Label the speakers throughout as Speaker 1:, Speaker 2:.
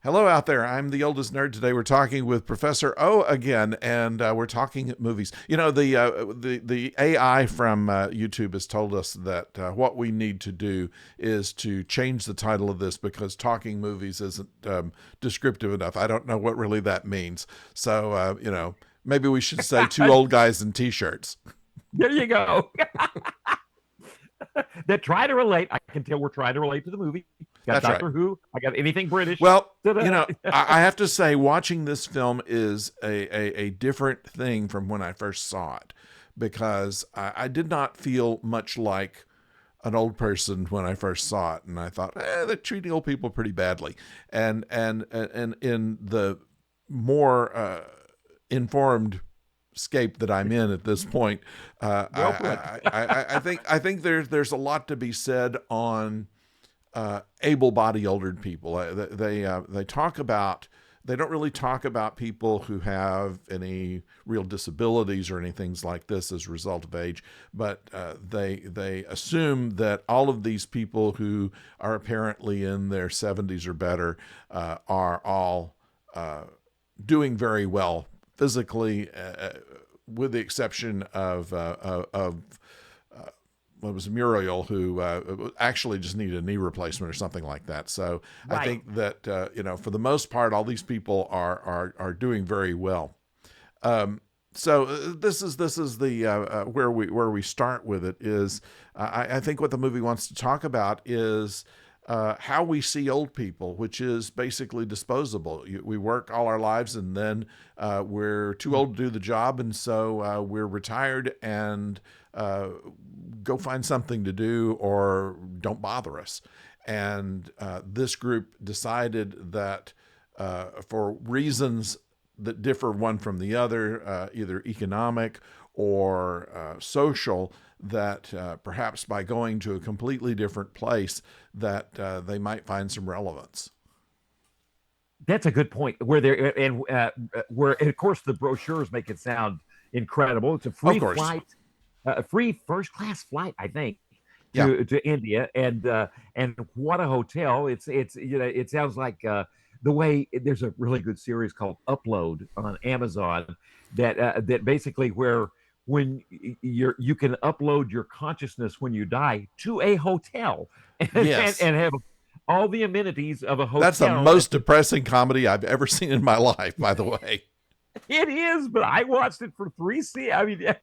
Speaker 1: Hello out there. I'm the oldest nerd. Today we're talking with Professor O again, and we're talking movies. The AI from YouTube has told us that what we need to do is to change the title of this because talking movies isn't descriptive enough. I don't know what really that means. So maybe we should say two old guys in t-shirts.
Speaker 2: There you go. That try to relate. I can tell we're trying to relate to the movie. Got
Speaker 1: That's right.
Speaker 2: Doctor Who. I got anything British.
Speaker 1: Well,
Speaker 2: Ta-da.
Speaker 1: I have to say, watching this film is a different thing from when I first saw it because I did not feel much like an old person when I first saw it, and I thought, they're treating old people pretty badly. And in the more informed scape that I'm in at this point,
Speaker 2: Well put.
Speaker 1: I think there's a lot to be said on able-bodied older people. They talk about, they don't really talk about people who have any real disabilities or anything like this as a result of age, but they assume that all of these people who are apparently in their 70s or better are all doing very well physically, with the exception of what was Muriel, who actually just needed a knee replacement or something like that. So I
Speaker 2: Right.
Speaker 1: think that for the most part, all these people are doing very well. So this is the where we start with it is I think what the movie wants to talk about is how we see old people, which is basically disposable. We work all our lives and then we're too old to do the job, and so we're retired and go find something to do or don't bother us. And this group decided that for reasons that differ one from the other, either economic or social, that perhaps by going to a completely different place, that they might find some relevance.
Speaker 2: That's a good point. Where there and of course the brochures make it sound incredible. It's a
Speaker 1: Of
Speaker 2: free
Speaker 1: course,
Speaker 2: flight, a free first class flight, I think,
Speaker 1: yeah,
Speaker 2: to India, and what a hotel. It's it sounds like the way there's a really good series called Upload on Amazon that basically where when you can upload your consciousness when you die to a hotel
Speaker 1: yes.
Speaker 2: and have all the amenities of a
Speaker 1: That's the
Speaker 2: hotel.
Speaker 1: most depressing comedy I've ever seen in my life, by the way.
Speaker 2: It is, but I watched it for three seasons. I mean,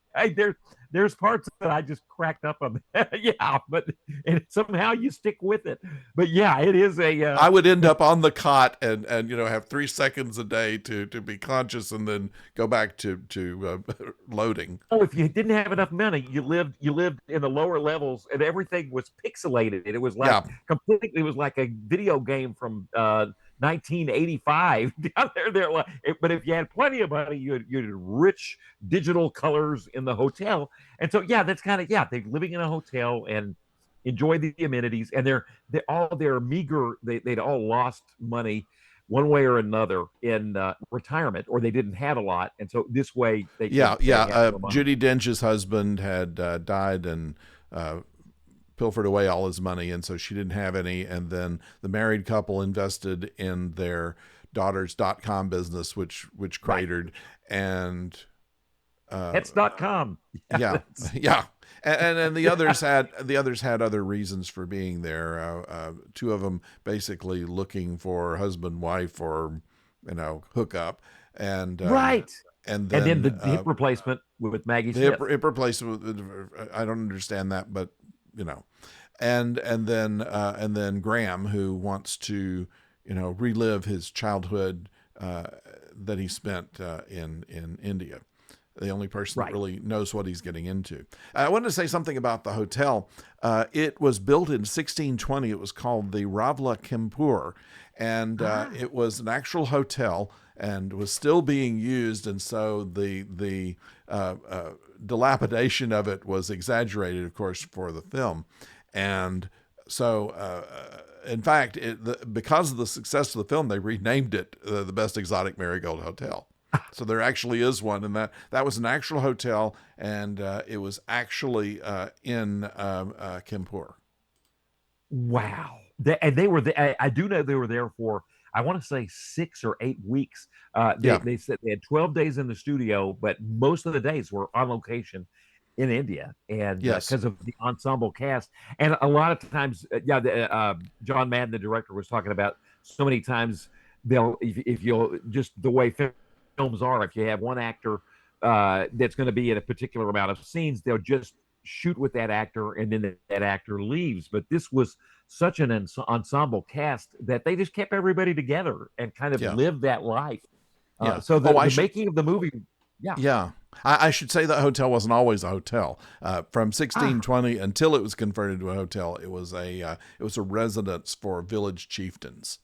Speaker 2: there's parts that I just cracked up on. Yeah, but and somehow you stick with it. But yeah, it is a.
Speaker 1: I would end up on the cot and have 3 seconds a day to be conscious and then go back to loading.
Speaker 2: Oh, if you didn't have enough money, you lived in the lower levels, and everything was pixelated. It was like
Speaker 1: Yeah,
Speaker 2: completely. It was like a video game from 1985 down there. But if you had plenty of money, you had rich digital colors in the hotel, and so yeah, that's kind of yeah. They're living in a hotel and enjoy the amenities, and they're all their meager. They'd all lost money one way or another in retirement, or they didn't have a lot, and so this way
Speaker 1: yeah,
Speaker 2: they
Speaker 1: yeah.
Speaker 2: have more money.
Speaker 1: Judy Dench's husband had died and uh, pilfered away all his money, and so she didn't have any. And then the married couple invested in their daughter's .com business, which
Speaker 2: Right.
Speaker 1: cratered. And uh,
Speaker 2: Pets.com. Yeah,
Speaker 1: yeah, yeah. And the others had other reasons for being there. Two of them basically looking for husband wife or hookup, and
Speaker 2: right.
Speaker 1: and
Speaker 2: And then
Speaker 1: then
Speaker 2: the hip replacement with Maggie
Speaker 1: the hip,
Speaker 2: Smith.
Speaker 1: hip replacement. I don't understand that, but you know, and then Graham, who wants to relive his childhood that he spent in India. The only person that
Speaker 2: Right.
Speaker 1: really knows what he's getting into. I wanted to say something about the hotel. It was built in 1620. It was called the Ravla Kimpur, and
Speaker 2: Ah,
Speaker 1: it was an actual hotel and was still being used. And so the dilapidation of it was exaggerated, of course, for the film. And so, in fact, because of the success of the film, they renamed it the Best Exotic Marigold Hotel. So there actually is one, and that was an actual hotel, and it was actually in Kimpur.
Speaker 2: wow. And they were I do know they were there for I want to say 6 or 8 weeks. They
Speaker 1: Yeah.
Speaker 2: they said they had 12 days in the studio, but most of the days were on location in India, and
Speaker 1: Yes.
Speaker 2: because of the ensemble cast, and a lot of times, John Madden, the director, was talking about so many times they'll if you'll just the way films are, if you have one actor that's going to be in a particular amount of scenes, they'll just shoot with that actor, and then that actor leaves. But this was such an ensemble cast that they just kept everybody together and kind of
Speaker 1: Yeah.
Speaker 2: lived that life.
Speaker 1: Yeah.
Speaker 2: So
Speaker 1: Oh, I
Speaker 2: the
Speaker 1: should.
Speaker 2: making of the movie, yeah.
Speaker 1: Yeah. I should say that hotel wasn't always a hotel. From
Speaker 2: Ah,
Speaker 1: 1620 until it was converted to a hotel, it was a residence for village chieftains.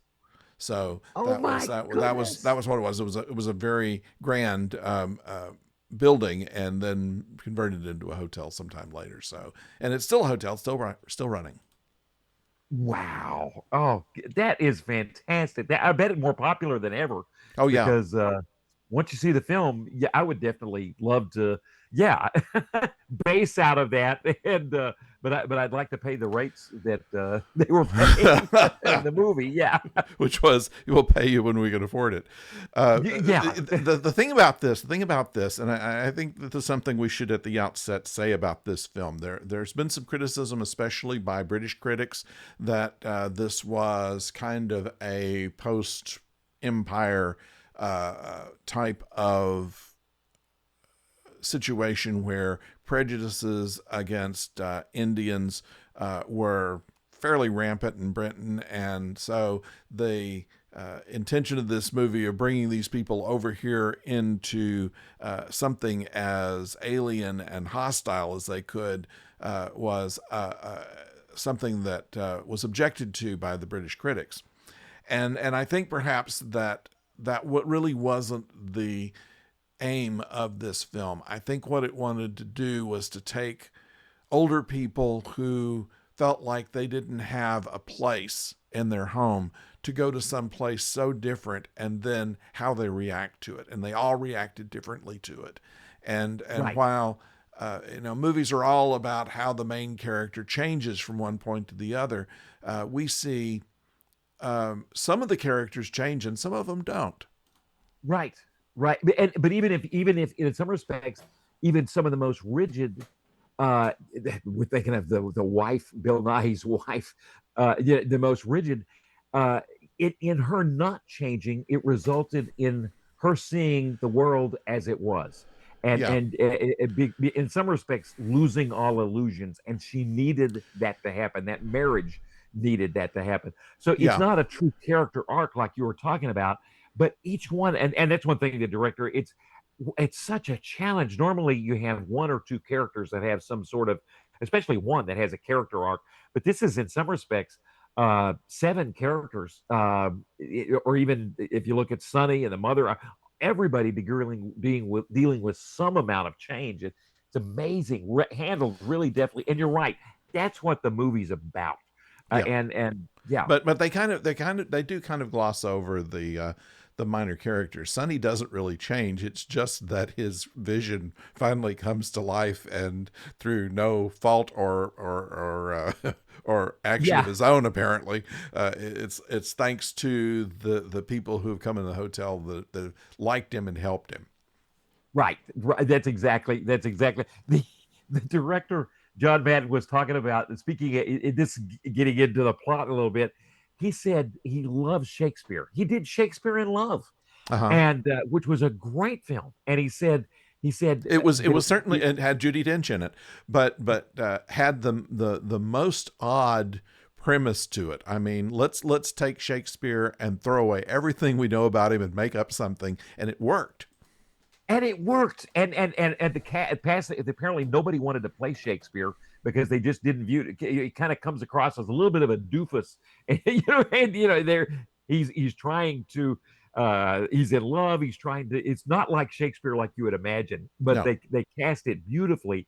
Speaker 1: So
Speaker 2: oh my
Speaker 1: that
Speaker 2: goodness.
Speaker 1: was what it was. It was a very grand building, and then converted into a hotel sometime later. So, and it's still a hotel, still running.
Speaker 2: Wow. Oh, that is fantastic. I bet it's more popular than ever
Speaker 1: Oh yeah.
Speaker 2: because once you see the film, yeah, I would definitely love to, yeah, base out of that. And but I'd like to pay the rates that they were paying in the movie. Yeah.
Speaker 1: Which was we'll pay you when we can afford it.
Speaker 2: Yeah.
Speaker 1: The thing about this, and I think that there's something we should at the outset say about this film. There's been some criticism, especially by British critics, that this was kind of a post Empire type of situation where prejudices against Indians were fairly rampant in Britain, and so the intention of this movie of bringing these people over here into something as alien and hostile as they could was something that was objected to by the British critics, and I think perhaps that what really wasn't the aim of this film. I think what it wanted to do was to take older people who felt like they didn't have a place in their home to go to some place so different, and then how they react to it. And they all reacted differently to it. And
Speaker 2: Right.
Speaker 1: while movies are all about how the main character changes from one point to the other, we see some of the characters change and some of them don't.
Speaker 2: Right. Right. But even if in some respects, even some of the most rigid with thinking of the wife, Bill Nighy's wife, the most rigid, uh, it in her not changing, it resulted in her seeing the world as it was,
Speaker 1: Yeah,
Speaker 2: in some respects losing all illusions, and she needed that to happen. That marriage needed that to happen. So it's
Speaker 1: yeah,
Speaker 2: not a true character arc like you were talking about, but each one, and that's one thing the director, it's such a challenge. Normally, you have one or two characters that have some sort of, especially one that has a character arc. But this is, in some respects, seven characters, or even if you look at Sonny and the mother, everybody dealing with some amount of change. It's amazing, handled really deftly. And you're right, that's what the movie's about.
Speaker 1: yeah.
Speaker 2: And yeah,
Speaker 1: But they do kind of gloss over the minor characters. Sonny doesn't really change. It's just that his vision finally comes to life, and through no fault or action of
Speaker 2: yeah.
Speaker 1: his own, apparently, it's thanks to the people who have come in the hotel that liked him and helped him.
Speaker 2: Right, right. That's exactly the director John Madden was talking about. Speaking of this, getting into the plot a little bit, he said he loves Shakespeare. He did Shakespeare in Love,
Speaker 1: Uh huh.
Speaker 2: and which was a great film. And he said
Speaker 1: It
Speaker 2: that
Speaker 1: was certainly, it had Judy Dench in it, but had the most odd premise to it. I mean, let's take Shakespeare and throw away everything we know about him and make up something, and it worked.
Speaker 2: and it worked. And the cat passed. Apparently, nobody wanted to play Shakespeare because they just didn't view it. It kind of comes across as a little bit of a doofus, there he's trying to. He's in love. He's trying to. It's not like Shakespeare like you would imagine, but
Speaker 1: No,
Speaker 2: they cast it beautifully.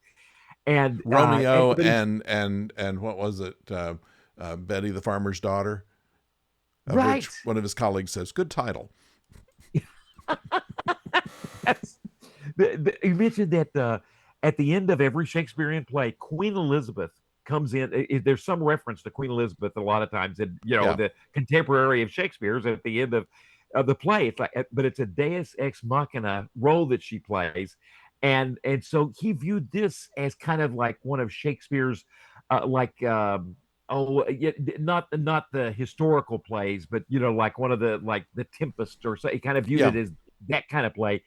Speaker 2: And
Speaker 1: Romeo
Speaker 2: but he's
Speaker 1: and what was it? Betty the farmer's daughter, of which
Speaker 2: right.
Speaker 1: one of his colleagues says, "Good title."
Speaker 2: That's, you mentioned that at the end of every Shakespearean play, Queen Elizabeth. comes in. There's some reference to Queen Elizabeth a lot of times, and
Speaker 1: Yeah.
Speaker 2: the contemporary of Shakespeare's at the end of the play. It's like, but it's a Deus ex machina role that she plays, and so he viewed this as kind of like one of Shakespeare's, like. Oh, yeah, not the historical plays, but like one of the like the Tempest or so. He kind of viewed
Speaker 1: Yeah.
Speaker 2: it as that kind of play.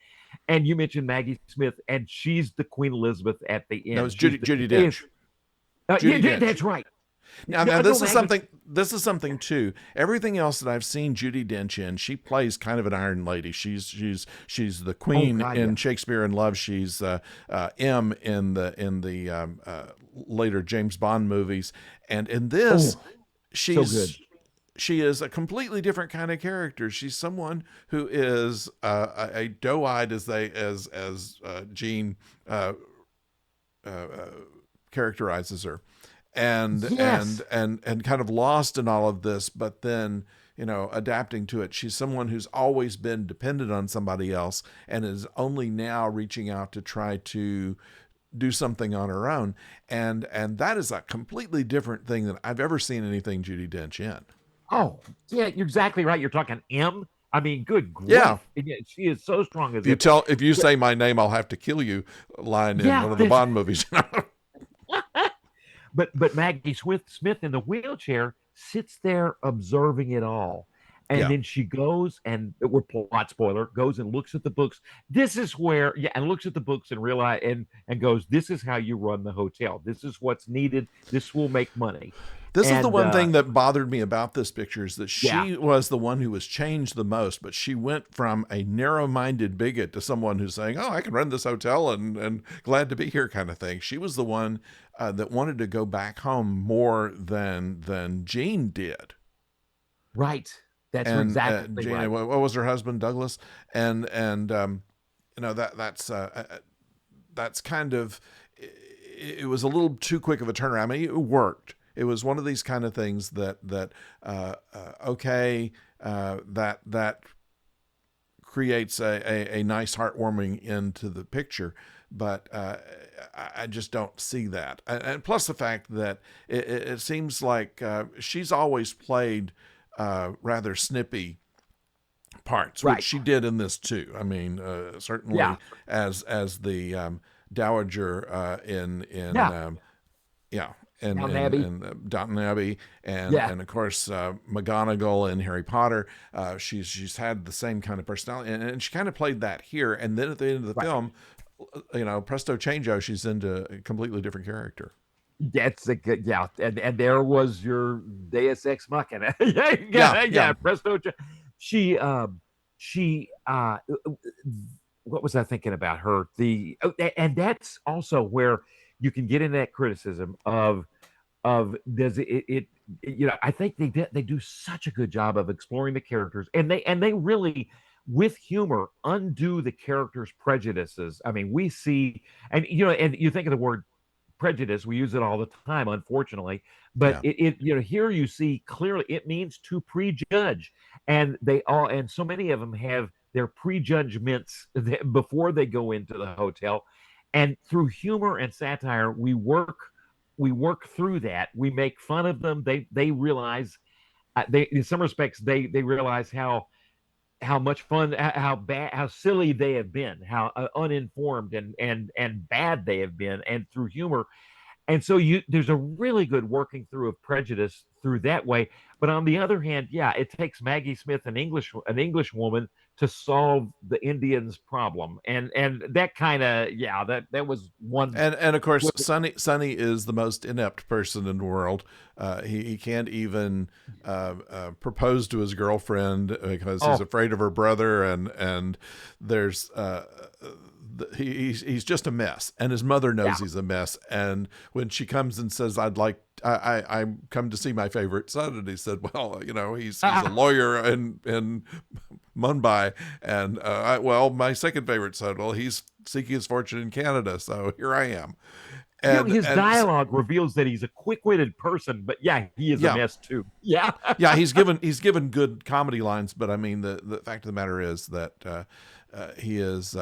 Speaker 2: And you mentioned Maggie Smith, and she's the Queen Elizabeth at the
Speaker 1: No,
Speaker 2: end.
Speaker 1: it's
Speaker 2: She's the
Speaker 1: Judy
Speaker 2: Deus.
Speaker 1: Dench.
Speaker 2: Yeah,
Speaker 1: Judy Dench.
Speaker 2: that's right.
Speaker 1: Now
Speaker 2: No,
Speaker 1: this is
Speaker 2: Maggie.
Speaker 1: something. This is something too. Everything else that I've seen Judy Dench in, she plays kind of an Iron Lady. She's the
Speaker 2: Oh
Speaker 1: queen
Speaker 2: God, yeah.
Speaker 1: in Shakespeare in Love. She's M in the later James Bond movies, and in this,
Speaker 2: Oh, so good.
Speaker 1: she's she is a completely different kind of character. She's someone who is a doe-eyed, as Jean uh, characterizes her,
Speaker 2: Yes.
Speaker 1: and kind of lost in all of this, but then adapting to it. She's someone who's always been dependent on somebody else and is only now reaching out to try to do something on her own, and that is a completely different thing than I've ever seen anything Judy Dench in.
Speaker 2: Oh, yeah. You're exactly right. You're talking M. I mean, good
Speaker 1: Yeah.
Speaker 2: grief. Yeah, she is so strong as
Speaker 1: If you
Speaker 2: M.
Speaker 1: tell if you say my name, I'll have to kill you line in
Speaker 2: Yeah,
Speaker 1: one of the
Speaker 2: this.
Speaker 1: Bond movies.
Speaker 2: But Maggie Smith in the wheelchair sits there observing it all. And
Speaker 1: Yeah.
Speaker 2: then she goes and we're plot spoiler, goes and looks at the books. This is where, yeah, and looks at the books and realize and goes, this is how you run the hotel. This is what's needed. This will make money.
Speaker 1: This is the
Speaker 2: And
Speaker 1: one thing that bothered me about this picture is that
Speaker 2: yeah,
Speaker 1: she was the one who was changed the most, but she went from a narrow-minded bigot to someone who's saying, "Oh, I can run this hotel and glad to be here," kind of thing. She was the one that wanted to go back home more than Jean did.
Speaker 2: right. That's
Speaker 1: And
Speaker 2: exactly
Speaker 1: Jean,
Speaker 2: right.
Speaker 1: what was her husband, Douglas? And that's kind of it was a little too quick of a turnaround. I mean, it worked. It was one of these kind of things that okay, that creates a nice heartwarming end to the picture, but I just don't see that. And plus the fact that it seems like she's always played rather snippy parts, which
Speaker 2: Right.
Speaker 1: she did in this too. I mean,
Speaker 2: Yeah.
Speaker 1: certainly as the dowager in
Speaker 2: Yeah.
Speaker 1: yeah. And
Speaker 2: Downton
Speaker 1: and
Speaker 2: Abbey.
Speaker 1: and Downton Abbey,
Speaker 2: Yeah.
Speaker 1: and of course McGonagall in Harry Potter. She's had the same kind of personality, and she kind of played that here. And then at the end of the
Speaker 2: Right.
Speaker 1: film, presto changeo, she's into a completely different character.
Speaker 2: That's a good, yeah, and there was your Deus Ex Machina. Yeah,
Speaker 1: Yeah,
Speaker 2: yeah,
Speaker 1: yeah,
Speaker 2: yeah. Presto. She, she, what was I thinking about her? And that's also where you can get in that criticism of does it, I think they do such a good job of exploring the characters, and they really with humor undo the characters' prejudices. I mean, we see, and you think of the word prejudice. We use it all the time, unfortunately. But
Speaker 1: yeah.
Speaker 2: here you see clearly it means to prejudge, and they all and so many of them have their prejudgments before they go into the hotel, and through humor and satire, we work through that. We make fun of them. They realize they in some respects they realize how much fun, how bad, how silly they have been, how uninformed and bad they have been, and through humor, and so there's a really good working through of prejudice through that way. But on the other hand, yeah, it takes Maggie Smith, an English woman, to solve the Indians' problem, and that kind of, yeah, that was one.
Speaker 1: And of course, Sonny is the most inept person in the world. He can't even propose to his girlfriend because he's
Speaker 2: Oh,
Speaker 1: afraid of her brother, and there's he's just a mess, and his mother
Speaker 2: yeah.
Speaker 1: knows he's a mess. And when she comes and says, I come to see my favorite son," and he said, "Well, he's a lawyer in Mumbai, and my second favorite son, well, he's seeking his fortune in Canada, so here I am."
Speaker 2: His
Speaker 1: And
Speaker 2: dialogue reveals that he's a quick-witted person, but yeah, he is a
Speaker 1: yeah,
Speaker 2: mess too. Yeah.
Speaker 1: yeah, he's given good comedy lines, but I mean the fact of the matter is that he is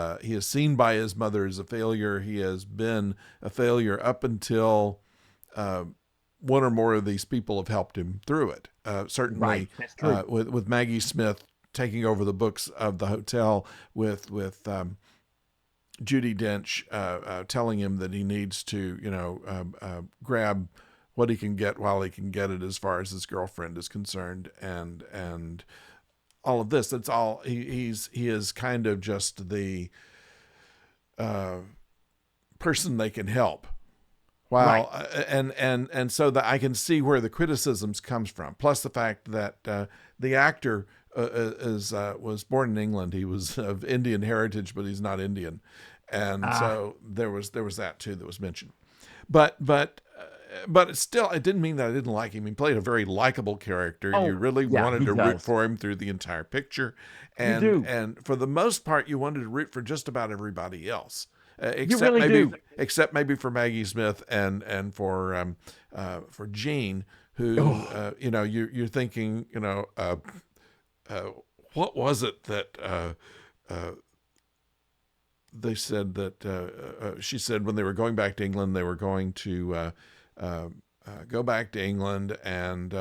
Speaker 1: seen by his mother as a failure. He has been a failure up until one or more of these people have helped him through it.
Speaker 2: Right.
Speaker 1: Certainly,
Speaker 2: That's true.
Speaker 1: with Maggie Smith taking over the books of the hotel, with Judy Dench telling him that he needs to, grab what he can get while he can get it, as far as his girlfriend is concerned, and all of this. That's all he is kind of just the uh, person they can help.
Speaker 2: Right.
Speaker 1: While and so that I can see where the criticisms comes from. Plus the fact that the actor was born in England. He was of Indian heritage, but he's not Indian, and
Speaker 2: Ah,
Speaker 1: so there was that too that was mentioned. But it still, it didn't mean that I didn't like him. He played a very likable character. You
Speaker 2: oh,
Speaker 1: really
Speaker 2: yeah,
Speaker 1: wanted
Speaker 2: he
Speaker 1: to root
Speaker 2: does.
Speaker 1: for him through the entire picture,
Speaker 2: You
Speaker 1: and
Speaker 2: do.
Speaker 1: and for the most part, you wanted to root for just about everybody else,
Speaker 2: You
Speaker 1: except
Speaker 2: really
Speaker 1: maybe
Speaker 2: do.
Speaker 1: for Maggie Smith and for Jean, who
Speaker 2: Oh,
Speaker 1: you're thinking, uh, what was it that uh, they said that she said when they were going back to England, they were going to uh, go back to England and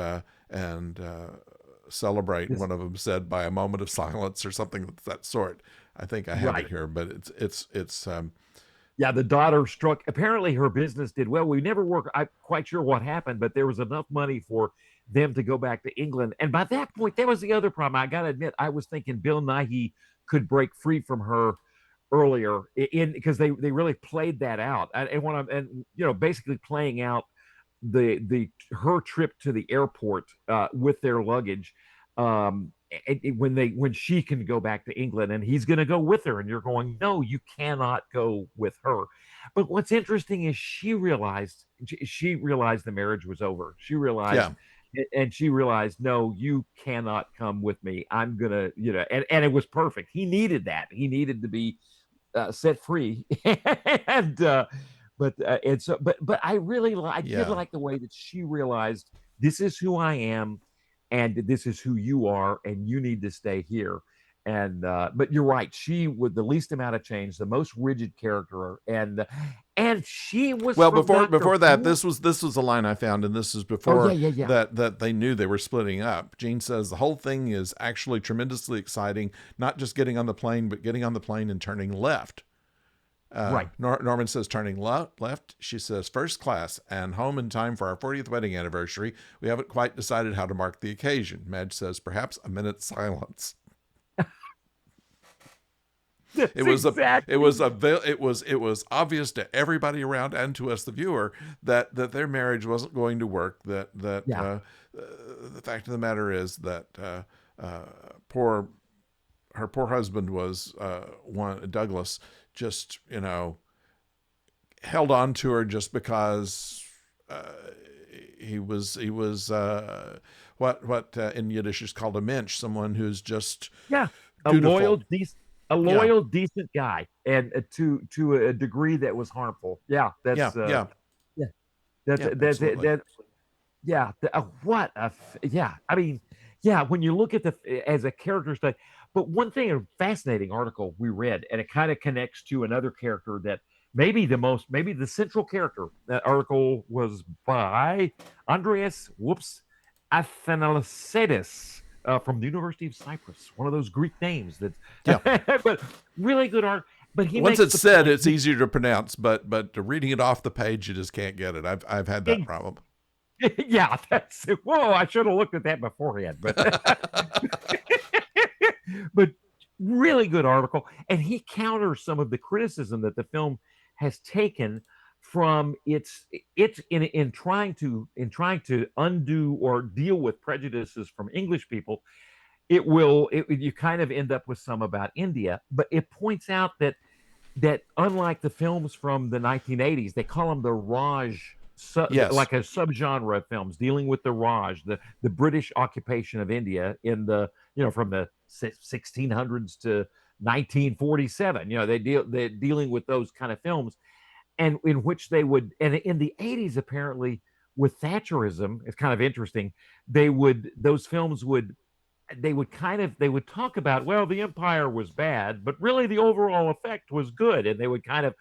Speaker 1: celebrate.
Speaker 2: this
Speaker 1: One of them said by a moment of silence or something of that sort. I think I have it
Speaker 2: right.
Speaker 1: here, but it's
Speaker 2: Yeah, the daughter struck. Apparently, her business did well. We never worked. I'm quite sure what happened, but there was enough money for them to go back to England. And by that point, that was the other problem. I got to admit, I was thinking Bill Nighy could break free from her earlier in because they really played that out. And when I'm and basically playing out the her trip to the airport with their luggage when she can go back to England and he's going to go with her and you're going no you cannot go with her. But what's interesting is she realized the marriage was over. She realized
Speaker 1: yeah.
Speaker 2: and she realized no you cannot come with me. I'm gonna and it was perfect. He needed that. He needed to be set free. and and so but I did
Speaker 1: Yeah.
Speaker 2: like the way that she realized this is who I am and this is who you are and you need to stay here. And but you're right, she with the least amount of change, the most rigid character, and she was
Speaker 1: Well,
Speaker 2: from Doctor
Speaker 1: before that,
Speaker 2: Who.
Speaker 1: this was a line I found, and this is
Speaker 2: Oh yeah,
Speaker 1: before
Speaker 2: yeah, yeah,
Speaker 1: that they knew they were splitting up. Gene says the whole thing is actually tremendously exciting, not just getting on the plane, but getting on the plane and turning left.
Speaker 2: right.
Speaker 1: Norman says turning left. She says first class and home in time for our 40th wedding anniversary. We haven't quite decided how to mark the occasion. Madge says perhaps a minute's silence. It
Speaker 2: That's
Speaker 1: was a it
Speaker 2: exactly.
Speaker 1: was a it was obvious to everybody around and to us the viewer that their marriage wasn't going to work.
Speaker 2: Yeah.
Speaker 1: The fact of the matter is that uh, poor her poor husband was one Douglas, just held on to her just because uh, he was what in Yiddish is called a mensch, someone who's just
Speaker 2: Yeah, a loyal,
Speaker 1: dutiful.
Speaker 2: decent, a
Speaker 1: Yeah,
Speaker 2: loyal, decent guy, and to a degree that was harmful. Yeah,
Speaker 1: yeah, yeah,
Speaker 2: yeah, that's
Speaker 1: yeah,
Speaker 2: that's
Speaker 1: absolutely.
Speaker 2: that. Yeah, what a yeah. I mean, yeah. When you look at as a character study, but one thing, a fascinating article we read, and it kind of connects to another character that maybe the central character. That article was by Andreas Athanasiadis from the University of Cyprus, one of those Greek names that,
Speaker 1: Yeah.
Speaker 2: but really good art. But he
Speaker 1: Once
Speaker 2: makes
Speaker 1: it's
Speaker 2: the
Speaker 1: said,
Speaker 2: point.
Speaker 1: it's easier to pronounce, but reading it off the page, you just can't get it. I've had that problem.
Speaker 2: Yeah, that's it. Whoa, I should have looked at that beforehand, but but really good article. And he counters some of the criticism that the film has taken from its in trying to undo or deal with prejudices from English people. You kind of end up with some about India, but it points out that unlike the films from the 1980s, they call them the Raj,
Speaker 1: Yes.
Speaker 2: like a subgenre of films dealing with the Raj, the British occupation of India in the from the 1600s to 1947. They're dealing with those kind of films, and in which they would, and in the 80s apparently with Thatcherism, it's kind of interesting. Those films would they would talk about, well, the empire was bad but really the overall effect was good, and they would kind of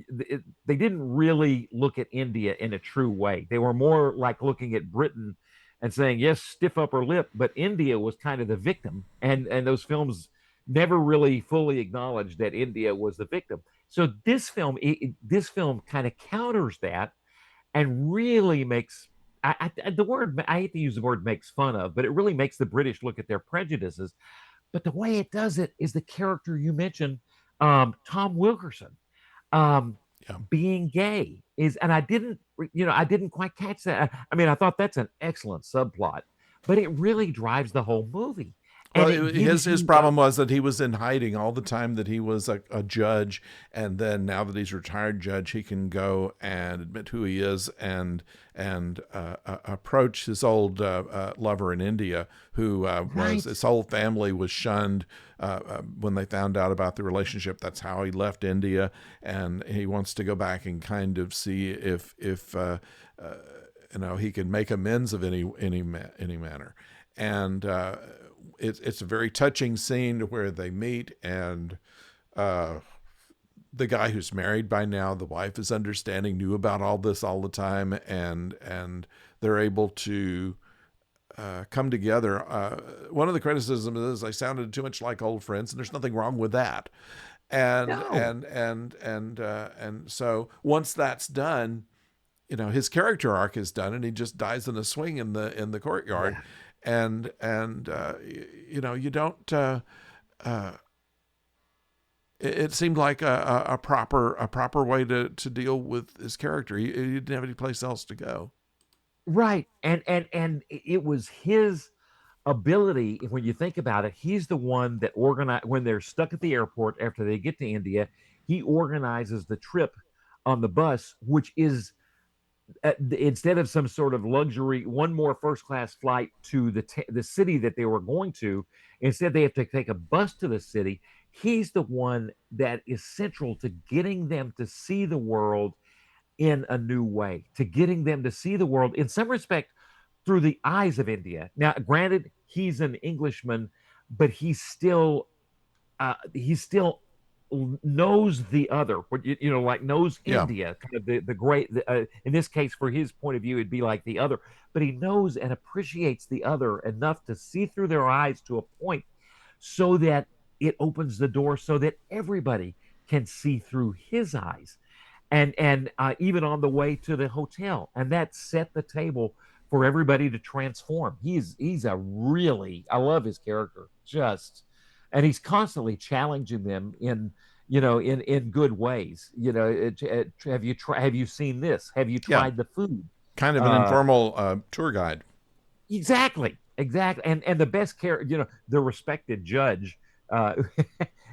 Speaker 2: they didn't really look at India in a true way. They were more like looking at Britain and saying, yes, stiff upper lip, but India was kind of the victim. And those films never really fully acknowledged that India was the victim. So this film kind of counters that and really makes the word, I hate to use the word makes fun of, but it really makes the British look at their prejudices. But the way it does it is the character you mentioned, Tom Wilkerson, um,
Speaker 1: Yeah.
Speaker 2: being gay is, and I didn't quite catch that. I mean, I thought that's an excellent subplot, but it really drives the whole movie,
Speaker 1: Well,
Speaker 2: and it gives
Speaker 1: his
Speaker 2: you
Speaker 1: problem was that he was in hiding all the time that he was a judge, and then now that he's retired judge, he can go and admit who he is and approach his old lover in India, who was
Speaker 2: right,
Speaker 1: his whole family was shunned when they found out about the relationship. That's how he left India, and he wants to go back and kind of see if he can make amends of any manner, and it's a very touching scene where they meet, and the guy who's married by now, the wife is understanding, knew about all this all the time, and they're able to come together. One of the criticisms is I sounded too much like old friends, and there's nothing wrong with that. And
Speaker 2: no,
Speaker 1: and so once that's done, his character arc is done, and he just dies in a swing in the courtyard,
Speaker 2: yeah,
Speaker 1: and you don't. It seemed like a proper way to deal with his character. He didn't have any place else to go.
Speaker 2: right, and it was his ability. When you think about it, he's the one that organized when they're stuck at the airport after they get to India. He organizes the trip on the bus, which is instead of some sort of luxury, one more first class flight to the city that they were going to, instead they have to take a bus to the city. He's the one that is central to getting them to see the world in a new way, to getting them to see the world in some respect through the eyes of India. Now, granted, he's an Englishman, but he still knows the other, what like knows
Speaker 1: Yeah,
Speaker 2: India, kind of the great. In this case, for his point of view, it'd be like the other, but he knows and appreciates the other enough to see through their eyes to a point, so that it opens the door so that everybody can see through his eyes, and even on the way to the hotel, and that set the table for everybody to transform. He's a really, I love his character, just, and he's constantly challenging them in good ways. Have you seen this? Have you
Speaker 1: yeah,
Speaker 2: tried the food?
Speaker 1: kind of an
Speaker 2: uh
Speaker 1: informal tour guide.
Speaker 2: exactly, and the best character, the respected judge, uh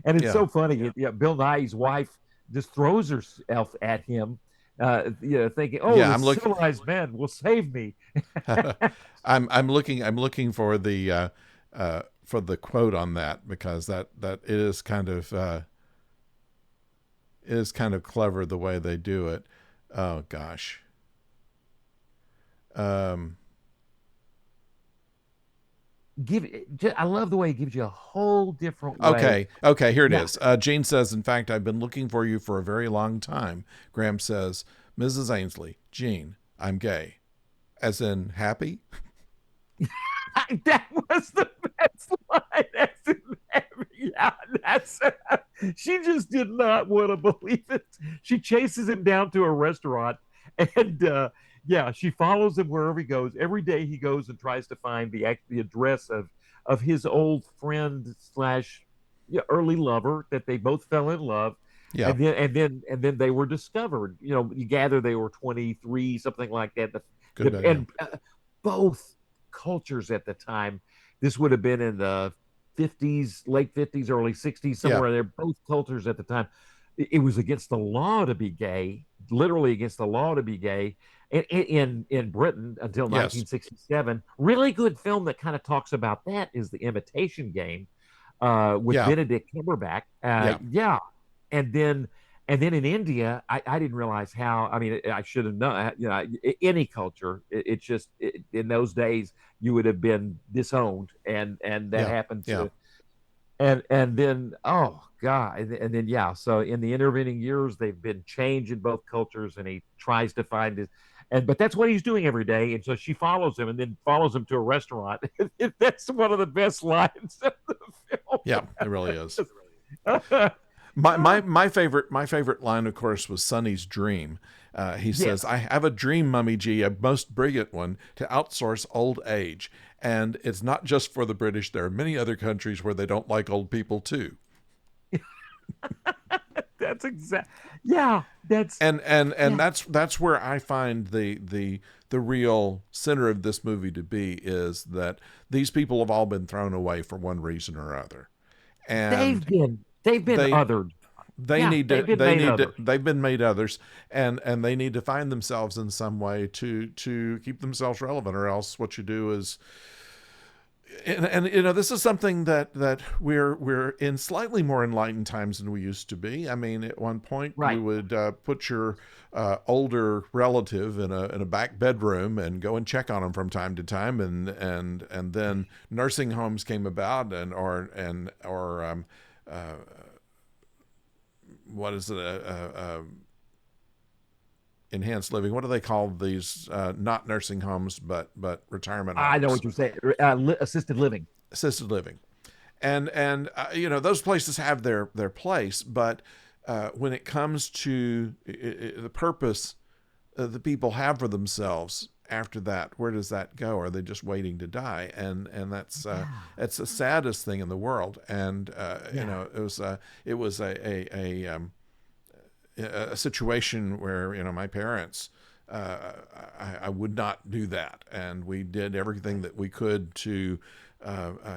Speaker 2: and it's
Speaker 1: Yeah,
Speaker 2: so funny. Yeah, Bill Nye's wife just throws herself at him, thinking, oh,
Speaker 1: yeah.
Speaker 2: this civilized man will save me.
Speaker 1: I'm looking for the quote on that, because that is kind of clever the way they do it. Oh gosh. Um,
Speaker 2: I love the way he gives you a whole different way.
Speaker 1: okay, here it
Speaker 2: Yeah.
Speaker 1: is. Jean says, in fact, I've been looking for you for a very long time. Graham says, Mrs. Ainsley, Jean, I'm gay. As in happy?
Speaker 2: That was the best line. Yeah, that's she just did not want to believe it. She chases him down to a restaurant, and yeah, she follows him wherever he goes. Every day he goes and tries to find the address of his old friend slash, yeah, early lover that they both fell in love.
Speaker 1: Yeah,
Speaker 2: And then they were discovered. You gather they were 23, something like that.
Speaker 1: good bit, yeah.
Speaker 2: And both cultures at the time. This would have been in the 50s, late 50s, early 60s,
Speaker 1: Yeah,
Speaker 2: somewhere there. Both cultures at the time. It was against the law to be gay, literally against the law to be gay in Britain until
Speaker 1: yes,
Speaker 2: 1967. Really good film that kind of talks about that is The Imitation Game, with
Speaker 1: yeah,
Speaker 2: Benedict Cumberbatch.
Speaker 1: yeah.
Speaker 2: Yeah, and then and then in India, I didn't realize how. I mean, I should have known. Any culture, it's just in those days you would have been disowned, and that
Speaker 1: Yeah,
Speaker 2: happened
Speaker 1: yeah.
Speaker 2: and then oh god, and then yeah, so in the intervening years they've been changed in both cultures, and he tries to find his, and but that's what he's doing every day, and so she follows him and then follows him to a restaurant. That's one of the best lines of the
Speaker 1: Yeah, it really is.
Speaker 2: film.
Speaker 1: My favorite line, of course, was Sonny's dream. He says,
Speaker 2: Yes.
Speaker 1: "I have a dream, Mummy G, a most brilliant one, to outsource old age, and it's not just for the British. There are many other countries where they don't like old people too."
Speaker 2: That's exact. Yeah, that's
Speaker 1: And
Speaker 2: yeah.
Speaker 1: that's where I find the real center of this movie to be, is that these people have all been thrown away for one reason or other,
Speaker 2: They've
Speaker 1: and
Speaker 2: been they've been
Speaker 1: they
Speaker 2: othered. Yeah, they've been made others.
Speaker 1: they've been made others, and they need to find themselves in some way to keep themselves relevant, or else what you do is, and this is something that we're in slightly more enlightened times than we used to be. I mean, at one point we
Speaker 2: Right.
Speaker 1: would put your older relative in a back bedroom and go and check on them from time to time, and then nursing homes came about, or what is it, enhanced living, what do they call these, not nursing homes but retirement
Speaker 2: I know
Speaker 1: homes,
Speaker 2: what you're saying. Assisted living.
Speaker 1: assisted living, and those places have their place, but when it comes to the purpose the people have for themselves after that, where does that go? Are they just waiting to die? And
Speaker 2: Yeah.
Speaker 1: that's the saddest thing in the world. And
Speaker 2: Yeah.
Speaker 1: it was a situation where my parents, I would not do that, and we did everything that we could to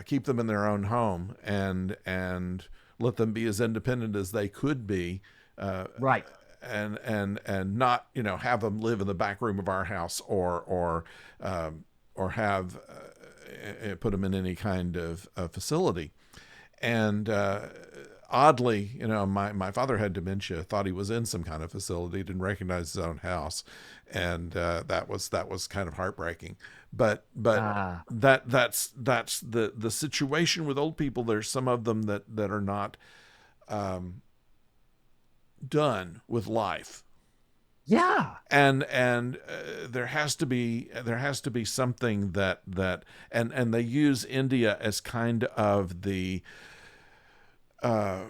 Speaker 1: keep them in their own home, and let them be as independent as they could be, uh,
Speaker 2: Right.
Speaker 1: and not have them live in the back room of our house, or have put them in any kind of facility. And oddly, my father had dementia, thought he was in some kind of facility, didn't recognize his own house, and that was kind of heartbreaking. But
Speaker 2: Ah,
Speaker 1: that's the situation with old people. There's some of them that are not um, done with life,
Speaker 2: yeah.
Speaker 1: and there has to be something and they use India as kind of the uh,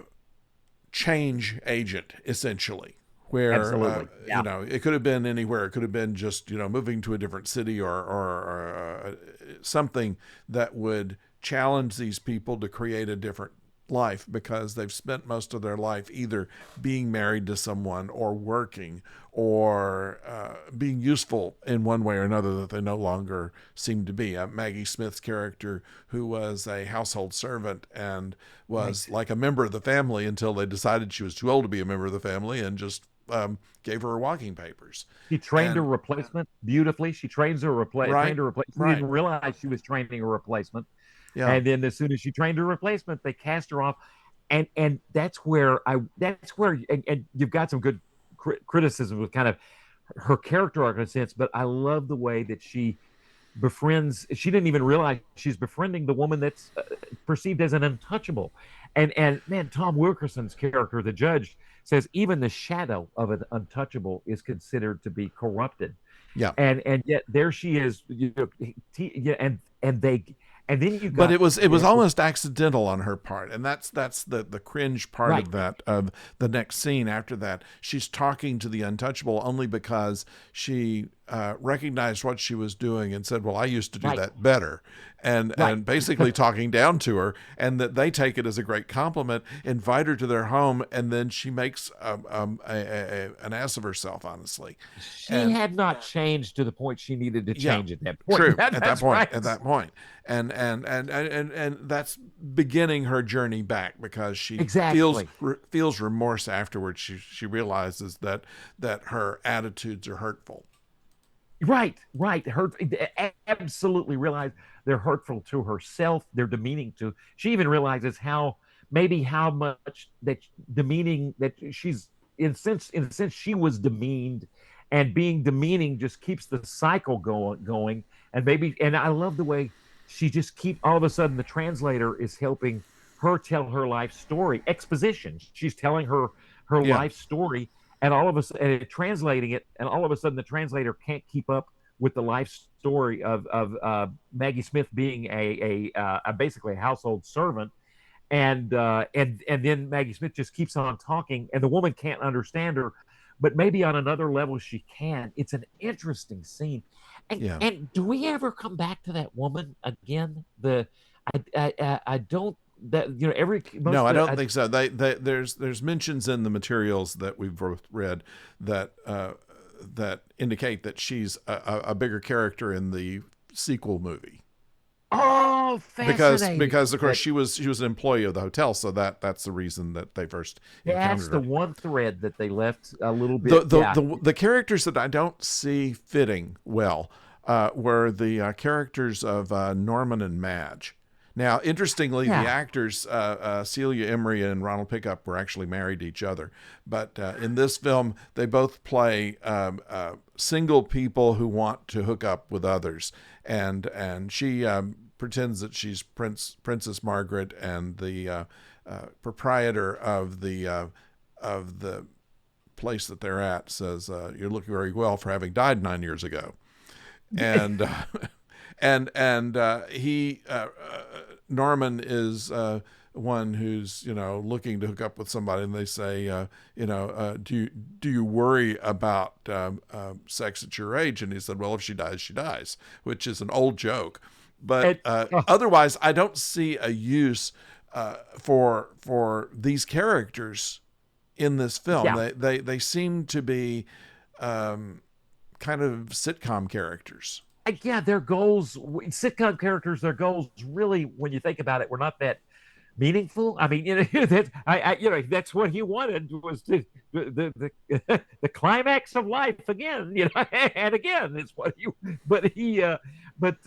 Speaker 1: change agent, essentially, where
Speaker 2: Absolutely. Yeah.
Speaker 1: it could have been anywhere. It could have been just moving to a different city, or something that would challenge these people to create a different life, because they've spent most of their life either being married to someone, or working, or being useful in one way or another that they no longer seem to be. Maggie Smith's character, who was a household servant and was
Speaker 2: Right.
Speaker 1: like a member of the family until they decided she was too old to be a member of the family, and just gave her walking papers.
Speaker 2: She trained her
Speaker 1: And
Speaker 2: replacement beautifully. She trained
Speaker 1: right,
Speaker 2: her replacement. She
Speaker 1: right,
Speaker 2: didn't realize she was training a replacement.
Speaker 1: yeah.
Speaker 2: And then as soon as she trained her replacement, they cast her off. And that's where and you've got some good criticism with kind of her character arc in a sense, but I love the way that she befriends. She didn't even realize she's befriending the woman that's perceived as an untouchable. And man, Tom Wilkerson's character, the judge, says even the shadow of an untouchable is considered to be corrupted.
Speaker 1: Yeah.
Speaker 2: And yet there she is, yeah, and then you
Speaker 1: But
Speaker 2: got
Speaker 1: it was almost accidental on her part, and that's the cringe part
Speaker 2: right,
Speaker 1: of that, of the next scene. After that, she's talking to the untouchable only because she recognized what she was doing and said, well, I used to do
Speaker 2: right,
Speaker 1: that better, and
Speaker 2: right.
Speaker 1: basically talking down to her, and that they take it as a great compliment, invite her to their home, and then she makes an ass of herself, honestly.
Speaker 2: She
Speaker 1: And
Speaker 2: had not changed to the point she needed to
Speaker 1: yeah,
Speaker 2: change at that point.
Speaker 1: true. At that
Speaker 2: That's
Speaker 1: point,
Speaker 2: right.
Speaker 1: at that point, and that's beginning her journey back, because she feels
Speaker 2: Exactly.
Speaker 1: feels remorse afterwards. She realizes that her attitudes are hurtful.
Speaker 2: Right, right. Absolutely realize they're hurtful to herself. They're demeaning to. She even realizes how much that demeaning that she's in a sense she was demeaned, and being demeaning just keeps the cycle going. And I love the way she just keep all of a sudden the translator is helping her tell her life story, exposition. She's telling her
Speaker 1: Yeah.
Speaker 2: life story, and all of a sudden translating it, and all of a sudden the translator can't keep up with the life story of Maggie Smith being a basically a household servant, and then Maggie Smith just keeps on talking, and the woman can't understand her, but maybe on another level she can. It's an interesting scene,
Speaker 1: Yeah.
Speaker 2: and do we ever come back to that woman again? I don't that every
Speaker 1: No,
Speaker 2: most
Speaker 1: I
Speaker 2: of
Speaker 1: don't think so. There's mentions in the materials that we've both read that that indicate that she's a bigger character in the sequel movie.
Speaker 2: oh, fascinating.
Speaker 1: Because of course
Speaker 2: That
Speaker 1: she was an employee of the hotel, so that's the reason that they first
Speaker 2: that's
Speaker 1: encountered
Speaker 2: the
Speaker 1: her.
Speaker 2: one thread that they left a little
Speaker 1: The
Speaker 2: bit.
Speaker 1: the
Speaker 2: Yeah,
Speaker 1: the, the characters that I don't see fitting well were the characters of Norman and Madge. Now, interestingly, the
Speaker 2: yeah.
Speaker 1: actors Celia Emery and Ronald Pickup were actually married to each other, but in this film, they both play single people who want to hook up with others, and she pretends that she's Princess Margaret, and the proprietor of the place that they're at says, "You're looking very well for having died 9 years ago," and he Norman is one who's looking to hook up with somebody, and they say, do you worry about sex at your age? And he said, well, if she dies, she dies, which is an old joke, but
Speaker 2: And, oh,
Speaker 1: otherwise, I don't see a use for these characters in this film.
Speaker 2: yeah.
Speaker 1: They seem to be kind of sitcom characters.
Speaker 2: Yeah, their goals, sitcom characters, their goals really, when you think about it, were not that meaningful. I mean, that that's what he wanted was the climax of life again, and again, it's what he, but he, but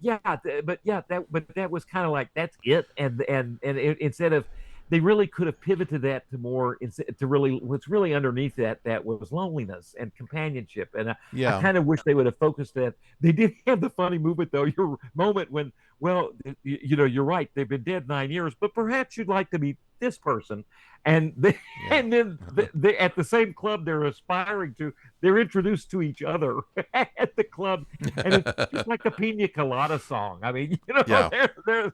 Speaker 2: yeah, that was kind of like that's it, instead of they really could have pivoted that to more to really what's really underneath that was loneliness and companionship, and I
Speaker 1: Yeah.
Speaker 2: kind of wish they would have focused that. They did have the funny movement though, your moment when, well, you're right, they've been dead 9 years, but perhaps you'd like to meet this person, and
Speaker 1: Yeah.
Speaker 2: and then they at the same club they're aspiring to, they're introduced to each other at the club, and it's just like the Pina Colada song. I mean,
Speaker 1: Yeah.
Speaker 2: they're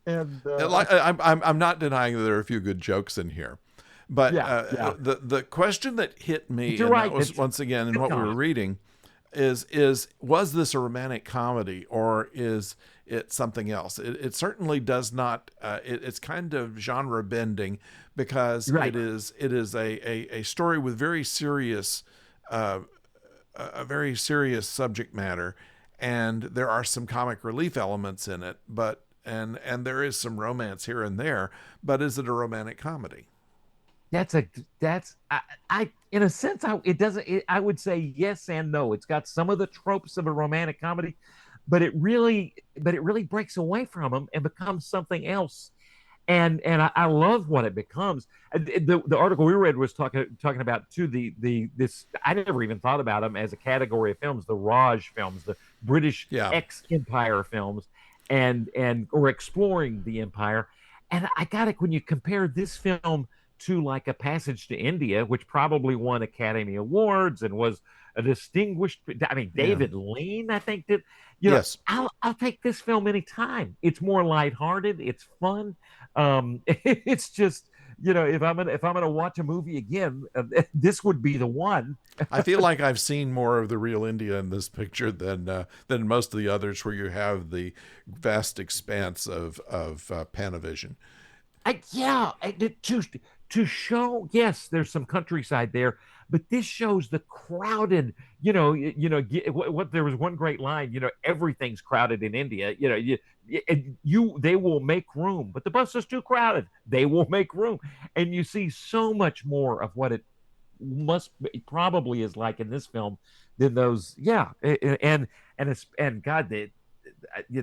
Speaker 2: and
Speaker 1: Like, I'm not denying that there are a few good jokes in here, but
Speaker 2: yeah, yeah.
Speaker 1: the question that hit
Speaker 2: But
Speaker 1: me,
Speaker 2: you're
Speaker 1: and that
Speaker 2: right.
Speaker 1: was
Speaker 2: It's
Speaker 1: once again in what we were
Speaker 2: sitcom.
Speaker 1: reading, is was this a romantic comedy, or is it something else? It certainly does not. It's kind of genre bending, because
Speaker 2: Right.
Speaker 1: it is a story with very serious a very serious subject matter, and there are some comic relief elements in it, but and there is some romance here and there, but is it a romantic comedy?
Speaker 2: That's a that's I in a sense it doesn't I would say yes and no. It's got some of the tropes of a romantic comedy, but it really breaks away from them and becomes something else. And I love what it becomes. The article we read was talking about too the this I never even thought about them as a category of films, the Raj films, the British
Speaker 1: Yeah.
Speaker 2: ex-empire films, and or exploring the empire. And I got it when you compare this film to like A Passage to India, which probably won Academy Awards and was a distinguished. I mean,
Speaker 1: Yeah.
Speaker 2: David Lean, I think that
Speaker 1: Yes.
Speaker 2: I'll take this film anytime. It's more lighthearted. It's fun. It's just if I'm gonna watch a movie again, this would be the one.
Speaker 1: I feel like I've seen more of the real India in this picture than most of the others, where you have the vast expanse of Panavision.
Speaker 2: Yeah, to show, yes, there's some countryside there, but this shows the crowded. What there was one great line. Everything's crowded in India. They will make room, but the bus is too crowded. They will make room, and you see so much more of what it probably is like in this film than those. Yeah, and God, the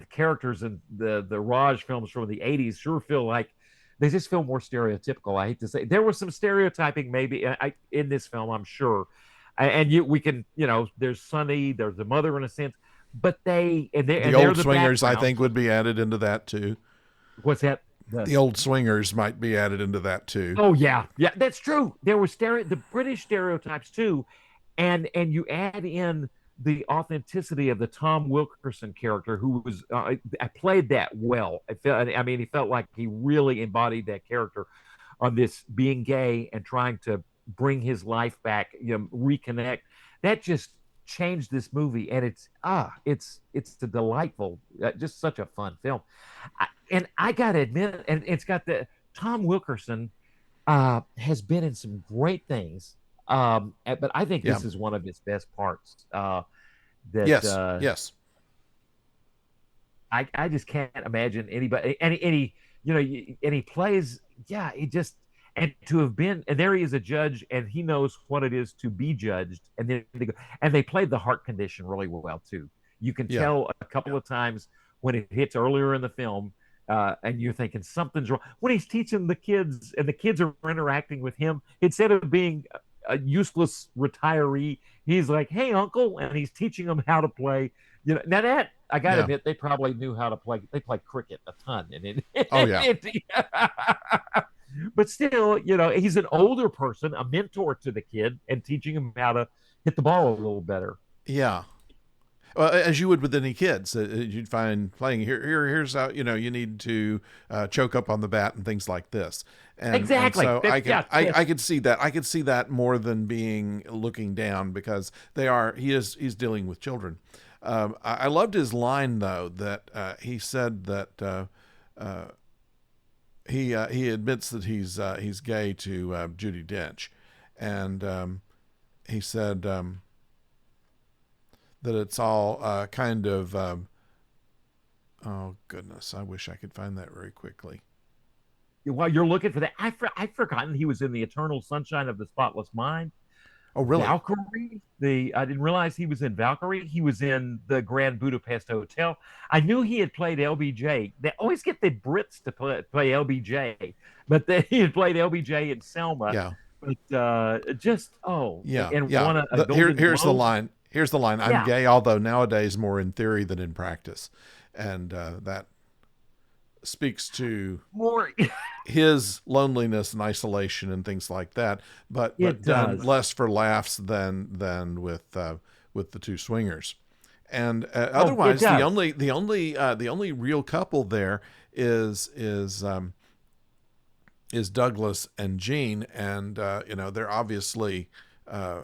Speaker 2: characters in the Raj films from the '80s sure feel like they just feel more stereotypical. I hate to say there was some stereotyping maybe in this film, I'm sure, and we can there's Sonny, there's the mother in a sense, but
Speaker 1: The
Speaker 2: they're
Speaker 1: old
Speaker 2: the
Speaker 1: swingers, I
Speaker 2: background.
Speaker 1: think, would be added into that too.
Speaker 2: What's that? The
Speaker 1: The old swingers might be added into that too.
Speaker 2: Oh yeah, yeah, that's true. There were the British stereotypes too, and you add in the authenticity of the Tom Wilkerson character, who was I played that well. I mean, he felt like he really embodied that character on this being gay and trying to bring his life back, reconnect. That just changed this movie, and it's a delightful, just such a fun film. And I gotta admit, and it's got the Tom Wilkerson has been in some great things. But I think
Speaker 1: Yeah.
Speaker 2: this is one of his best parts. That
Speaker 1: Yes. Yes.
Speaker 2: I just can't imagine anybody, any, and he plays, yeah, he just, and to have been, and there he is a judge, and he knows what it is to be judged, and then they go, and they played the heart condition really well too. You can
Speaker 1: Yeah.
Speaker 2: tell a couple of times when it hits earlier in the film, and you're thinking something's wrong when he's teaching the kids, and the kids are interacting with him instead of being a useless retiree. He's like, "Hey, uncle," and he's teaching them how to play. Now that I gotta
Speaker 1: Yeah.
Speaker 2: admit, they probably knew how to play. They play cricket a ton, and
Speaker 1: Oh yeah.
Speaker 2: but still, he's an older person, a mentor to the kid, and teaching him how to hit the ball a little better.
Speaker 1: Yeah. Well, as you would with any kids, you'd find playing here's how you need to choke up on the bat and things like this, and
Speaker 2: Exactly.
Speaker 1: so I can
Speaker 2: Yeah, yes.
Speaker 1: I could see that. I could see that more than being looking down, because he's dealing with children. I loved his line though, that he said that he admits that he's gay to Judi Dench, and he said. That it's all kind of oh goodness, I wish I could find that very quickly.
Speaker 2: While you're looking for that, I've forgotten he was in the Eternal Sunshine of the Spotless Mind.
Speaker 1: Oh really?
Speaker 2: Valkyrie. The I didn't realize he was in Valkyrie. He was in the Grand Budapest Hotel. I knew he had played LBJ. They always get the Brits to play LBJ, but he had played LBJ in Selma.
Speaker 1: Yeah.
Speaker 2: But just
Speaker 1: Yeah,
Speaker 2: and
Speaker 1: yeah.
Speaker 2: won a Golden
Speaker 1: Here's the
Speaker 2: Globe.
Speaker 1: line. Here's the line. I'm
Speaker 2: Yeah,
Speaker 1: gay, although nowadays more in theory than in practice, and that speaks to
Speaker 2: more.
Speaker 1: his loneliness and isolation and things like that. But
Speaker 2: It
Speaker 1: done
Speaker 2: does.
Speaker 1: less for laughs than with the two swingers. And
Speaker 2: Oh, it
Speaker 1: otherwise,
Speaker 2: does.
Speaker 1: the only real couple there is Douglas and Jean, and they're obviously uh,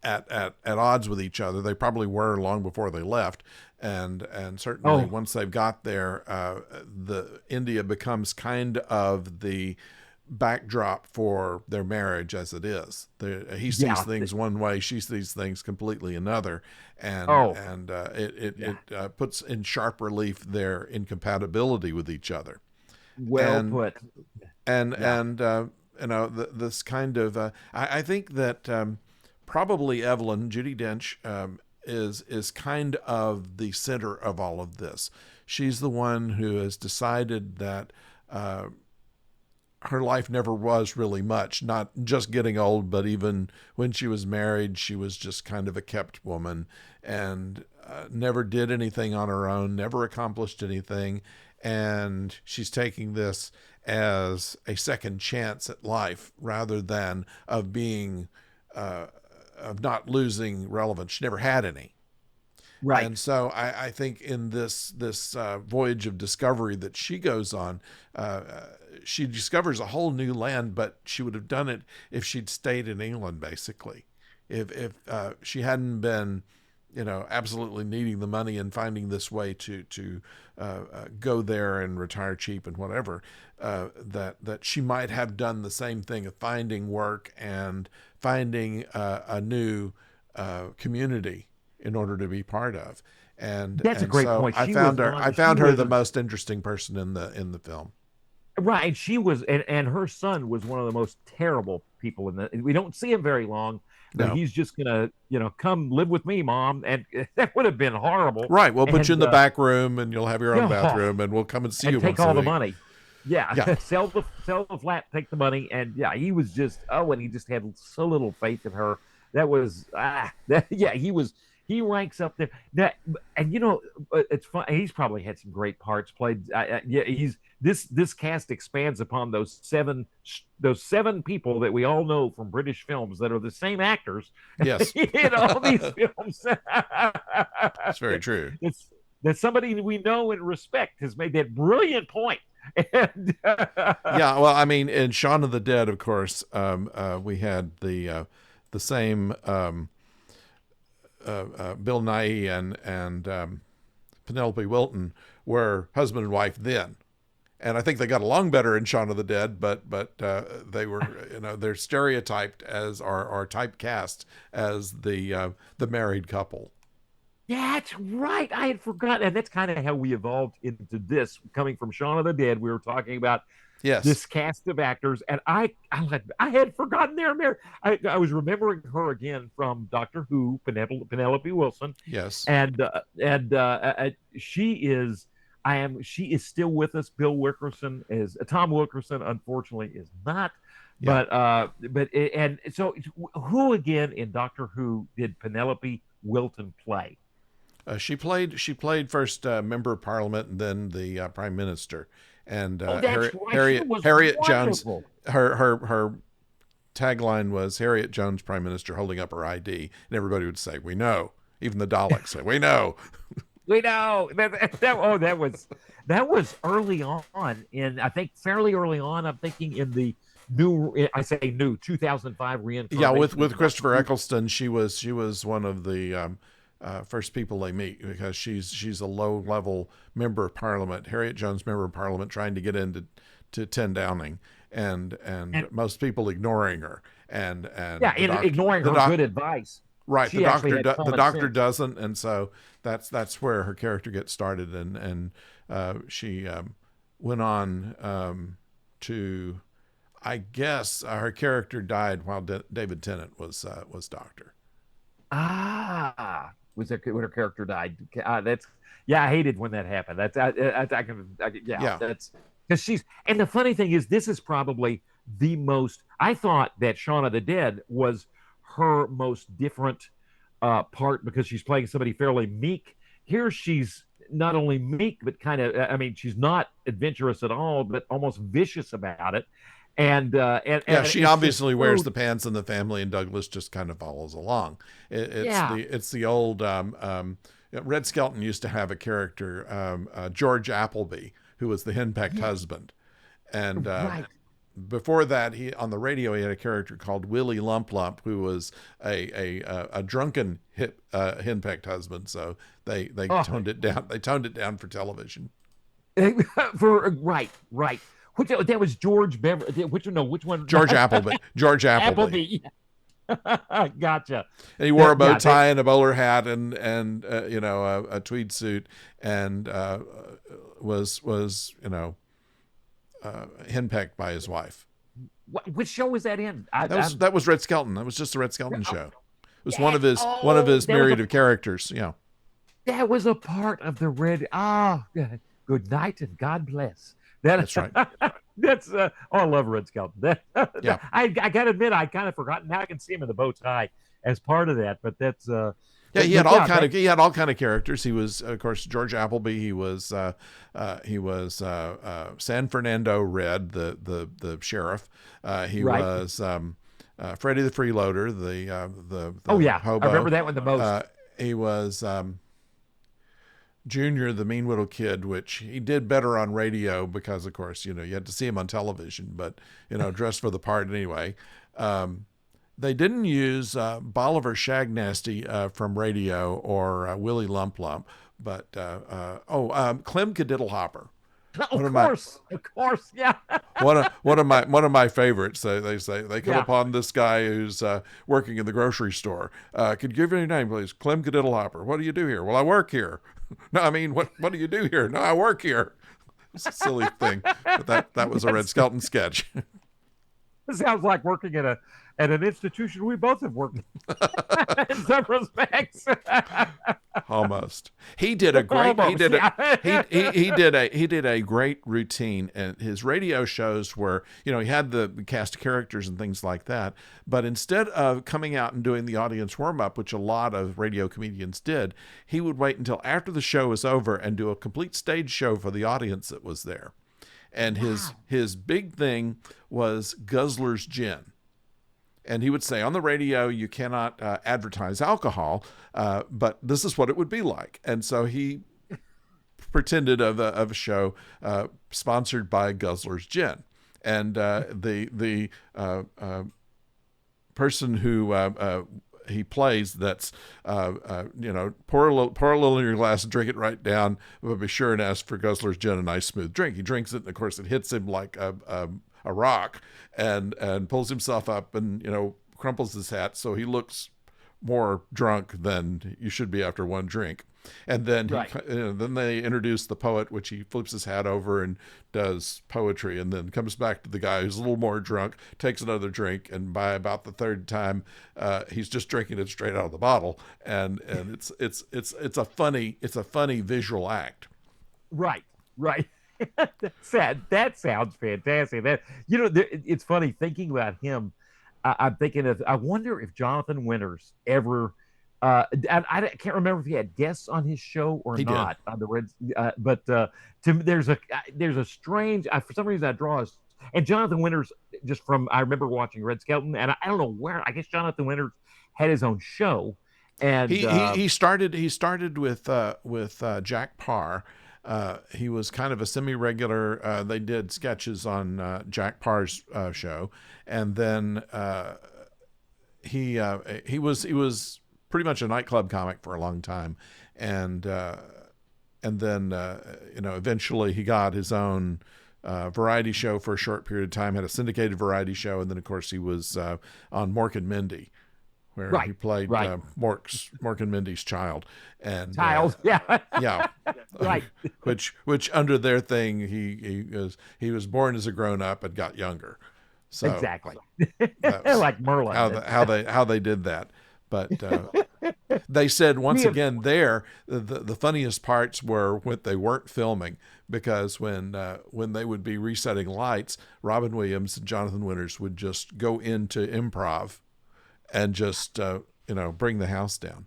Speaker 1: at odds with each other. They probably were long before they left, and certainly
Speaker 2: Oh,
Speaker 1: once they've got there, the India becomes kind of the backdrop for their marriage as it is. He sees
Speaker 2: yeah.
Speaker 1: things one way, she sees things completely another, and
Speaker 2: Oh,
Speaker 1: and it
Speaker 2: yeah.
Speaker 1: puts in sharp relief their incompatibility with each other,
Speaker 2: Well
Speaker 1: and
Speaker 2: put.
Speaker 1: and
Speaker 2: Yeah.
Speaker 1: and this kind of I think that probably Evelyn Judi Dench is kind of the center of all of this. She's the one who has decided that her life never was really much, not just getting old, but even when she was married, she was just kind of a kept woman, and never did anything on her own, never accomplished anything. And she's taking this as a second chance at life rather than of being, of not losing relevance. She never had any.
Speaker 2: Right.
Speaker 1: And so I think in this voyage of discovery that she goes on, she discovers a whole new land, but she would have done it if she'd stayed in England, basically. If she hadn't been, absolutely needing the money and finding this way to go there and retire cheap and whatever, that she might have done the same thing of finding work and finding a new community in order to be part of.
Speaker 2: That's a
Speaker 1: And
Speaker 2: great
Speaker 1: so
Speaker 2: point. She was
Speaker 1: I
Speaker 2: on. She
Speaker 1: found her
Speaker 2: was
Speaker 1: the most interesting person in the film.
Speaker 2: right. She was, and her son was one of the most terrible people in the. We don't see him very long, but
Speaker 1: No.
Speaker 2: he's just gonna, come live with me, mom, and that would have been horrible.
Speaker 1: Right. We'll put you in
Speaker 2: And
Speaker 1: the back room and you'll have your own
Speaker 2: yeah,
Speaker 1: bathroom and we'll come and see
Speaker 2: and
Speaker 1: you
Speaker 2: take
Speaker 1: once a
Speaker 2: all the
Speaker 1: week.
Speaker 2: money. Yeah,
Speaker 1: Yeah.
Speaker 2: sell the flat, take the money, and yeah, he was just and he just had so little faith in her. That was yeah, he ranks up there. That and it's fun. He's probably had some great parts played. Yeah, this cast expands upon those seven people that we all know from British films that are the same actors
Speaker 1: Yes,
Speaker 2: in all these films.
Speaker 1: it's very true.
Speaker 2: it's that somebody we know and respect has made that brilliant point. And
Speaker 1: Yeah, well, I mean, in Shaun of the Dead, of course, we had the same Bill Nighy and Penelope Wilton were husband and wife then, and I think they got along better in Shaun of the Dead, but they were, they're stereotyped as or typecast as the married couple.
Speaker 2: That's right. I had forgotten. And that's kind of how we evolved into this. Coming from Shaun of the Dead, we were talking about
Speaker 1: Yes,
Speaker 2: this cast of actors, and I had forgotten their Mary. I was remembering her again from Doctor Who, Penelope Wilson,
Speaker 1: yes,
Speaker 2: and she is. She is still with us. Bill Wilkerson is. Tom Wilkerson, unfortunately, is not.
Speaker 1: yeah.
Speaker 2: And so who again in Doctor Who did Penelope Wilton play?
Speaker 1: She played first member of Parliament and then the Prime Minister, and
Speaker 2: Oh, that's right. She was
Speaker 1: Harriet Jones.
Speaker 2: wonderful.
Speaker 1: Her tagline was Harriet Jones, Prime Minister, holding up her ID, and everybody would say, "We know." Even the Daleks say, "We know."
Speaker 2: We know that was early on in, I think, fairly early on. I'm thinking in the I say new 2005
Speaker 1: Yeah,
Speaker 2: reincarnation
Speaker 1: with
Speaker 2: of
Speaker 1: Christopher
Speaker 2: Doctor Who.
Speaker 1: Eccleston, she was one of the first people they meet because she's a low level member of Parliament, Harriet Jones, member of Parliament, trying to get into to 10 Downing, and
Speaker 2: And
Speaker 1: most people ignoring her, and
Speaker 2: yeah, ignoring
Speaker 1: the
Speaker 2: her
Speaker 1: doc
Speaker 2: good advice.
Speaker 1: right
Speaker 2: She actually had
Speaker 1: the
Speaker 2: common
Speaker 1: doctor
Speaker 2: sense.
Speaker 1: doesn't, and so that's where her character gets started, and she went on to. I guess her character died while David Tennant was doctor.
Speaker 2: Was that when her character died? That's Yeah. I hated when that happened. Yeah.
Speaker 1: Yeah,
Speaker 2: That's because and the funny thing is, this is probably the most. I thought that Shaun of the Dead was her most different part because she's playing somebody fairly meek. Here, she's not only meek, but kind of. I mean, she's not adventurous at all, but almost vicious about it.
Speaker 1: yeah.
Speaker 2: And
Speaker 1: She
Speaker 2: it's just
Speaker 1: obviously wears
Speaker 2: so.
Speaker 1: the pants in the family, and Douglas just kind of follows along.
Speaker 2: Yeah.
Speaker 1: It's the old Red Skelton used to have a character, George Appleby, who was the henpecked
Speaker 2: Yeah.
Speaker 1: husband, and
Speaker 2: Right.
Speaker 1: before that, he on the radio he had a character called Willie Lump Lump, who was a drunken henpecked husband. So they
Speaker 2: Oh,
Speaker 1: toned it down. They toned it down for television.
Speaker 2: right. Which that was George Beverly. Which no, which one?
Speaker 1: George Appleby. George Appleby.
Speaker 2: Appleby. Gotcha.
Speaker 1: And he wore a bow
Speaker 2: Yeah,
Speaker 1: tie and a bowler hat and a tweed suit and was henpecked by his wife.
Speaker 2: which show was that in?
Speaker 1: That was Red Skelton. That was just a Red Skelton
Speaker 2: Oh,
Speaker 1: show. It was one of his
Speaker 2: that was
Speaker 1: myriad of characters. Yeah,
Speaker 2: a part of the red. Good night and God bless. That
Speaker 1: that's right.
Speaker 2: that's I love Red Skelton.
Speaker 1: Yeah,
Speaker 2: I gotta admit, I kind of forgotten. Now I can see him in the bow tie as part of that. But that's
Speaker 1: yeah. He had
Speaker 2: but
Speaker 1: all
Speaker 2: yeah,
Speaker 1: kind
Speaker 2: that,
Speaker 1: of he had all kind of characters. He was, of course, George Appleby. He was San Fernando Red, the sheriff. He
Speaker 2: right.
Speaker 1: was Freddie the Freeloader,
Speaker 2: Oh
Speaker 1: the
Speaker 2: yeah, I remember
Speaker 1: hobo.
Speaker 2: that one the most.
Speaker 1: He was Junior, the mean little kid, which he did better on radio because, of course, you had to see him on television, but dressed for the part anyway. They didn't use Bolivar Shagnasty from radio or Willie Lump Lump, but Clem Cadiddlehopper. One of my
Speaker 2: Of course, yeah.
Speaker 1: one of my favorites. They say they come
Speaker 2: Yeah.
Speaker 1: upon this guy who's working in the grocery store. Could you give me your name, please? Clem Cadiddlehopper. What do you do here? Well, I work here. No, I mean, what do you do here? No, I work here. It's a silly thing, but that was a Red Skelton sketch.
Speaker 2: It sounds like working at an institution we both have worked in some respects.
Speaker 1: Almost. He did a great. He
Speaker 2: Almost,
Speaker 1: did a.
Speaker 2: yeah.
Speaker 1: He did a great routine, and his radio shows were, he had the cast of characters and things like that. But instead of coming out and doing the audience warm up, which a lot of radio comedians did, he would wait until after the show was over and do a complete stage show for the audience that was there. and
Speaker 2: Wow.
Speaker 1: his big thing was Guzzler's Gin. And he would say on the radio, you cannot advertise alcohol, but this is what it would be like. And so he pretended of a show sponsored by Guzzler's Gin, and the person who he plays, that's pour a little in your glass and drink it right down, but be sure and ask for Guzzler's Gin, a nice smooth drink. He drinks it, and of course it hits him like a rock, and pulls himself up, and crumples his hat so he looks more drunk than you should be after one drink. And then
Speaker 2: Right.
Speaker 1: then they introduce the poet, which he flips his hat over and does poetry, and then comes back to the guy who's a little more drunk, takes another drink, and by about the third time, he's just drinking it straight out of the bottle, and it's a funny visual act.
Speaker 2: Right. Right. That's sad. That sounds fantastic. It's funny thinking about him. I'm thinking of. I wonder if Jonathan Winters ever. I can't remember if he had guests on his show or
Speaker 1: He did.
Speaker 2: not on the Reds. But to me, there's a strange. For some reason, I draw. And Jonathan Winters, just from I remember watching Red Skelton, and I don't know where. I guess Jonathan Winters had his own show, and
Speaker 1: He started with Jack Parr. He was kind of a semi-regular. They did sketches on Jack Parr's show, and then he was pretty much a nightclub comic for a long time, and then eventually he got his own variety show for a short period of time. Had a syndicated variety show, and then of course he was on Mork and Mindy, where he played Mork and Mindy's child, and
Speaker 2: yeah.
Speaker 1: yeah,
Speaker 2: Right.
Speaker 1: which under their thing he was born as a grown up and got younger, so
Speaker 2: Exactly.
Speaker 1: that's
Speaker 2: Like Merlin.
Speaker 1: how they did that. But they said once again there the funniest parts were when they weren't filming, because when they would be resetting lights, Robin Williams and Jonathan Winters would just go into improv and just bring the house down.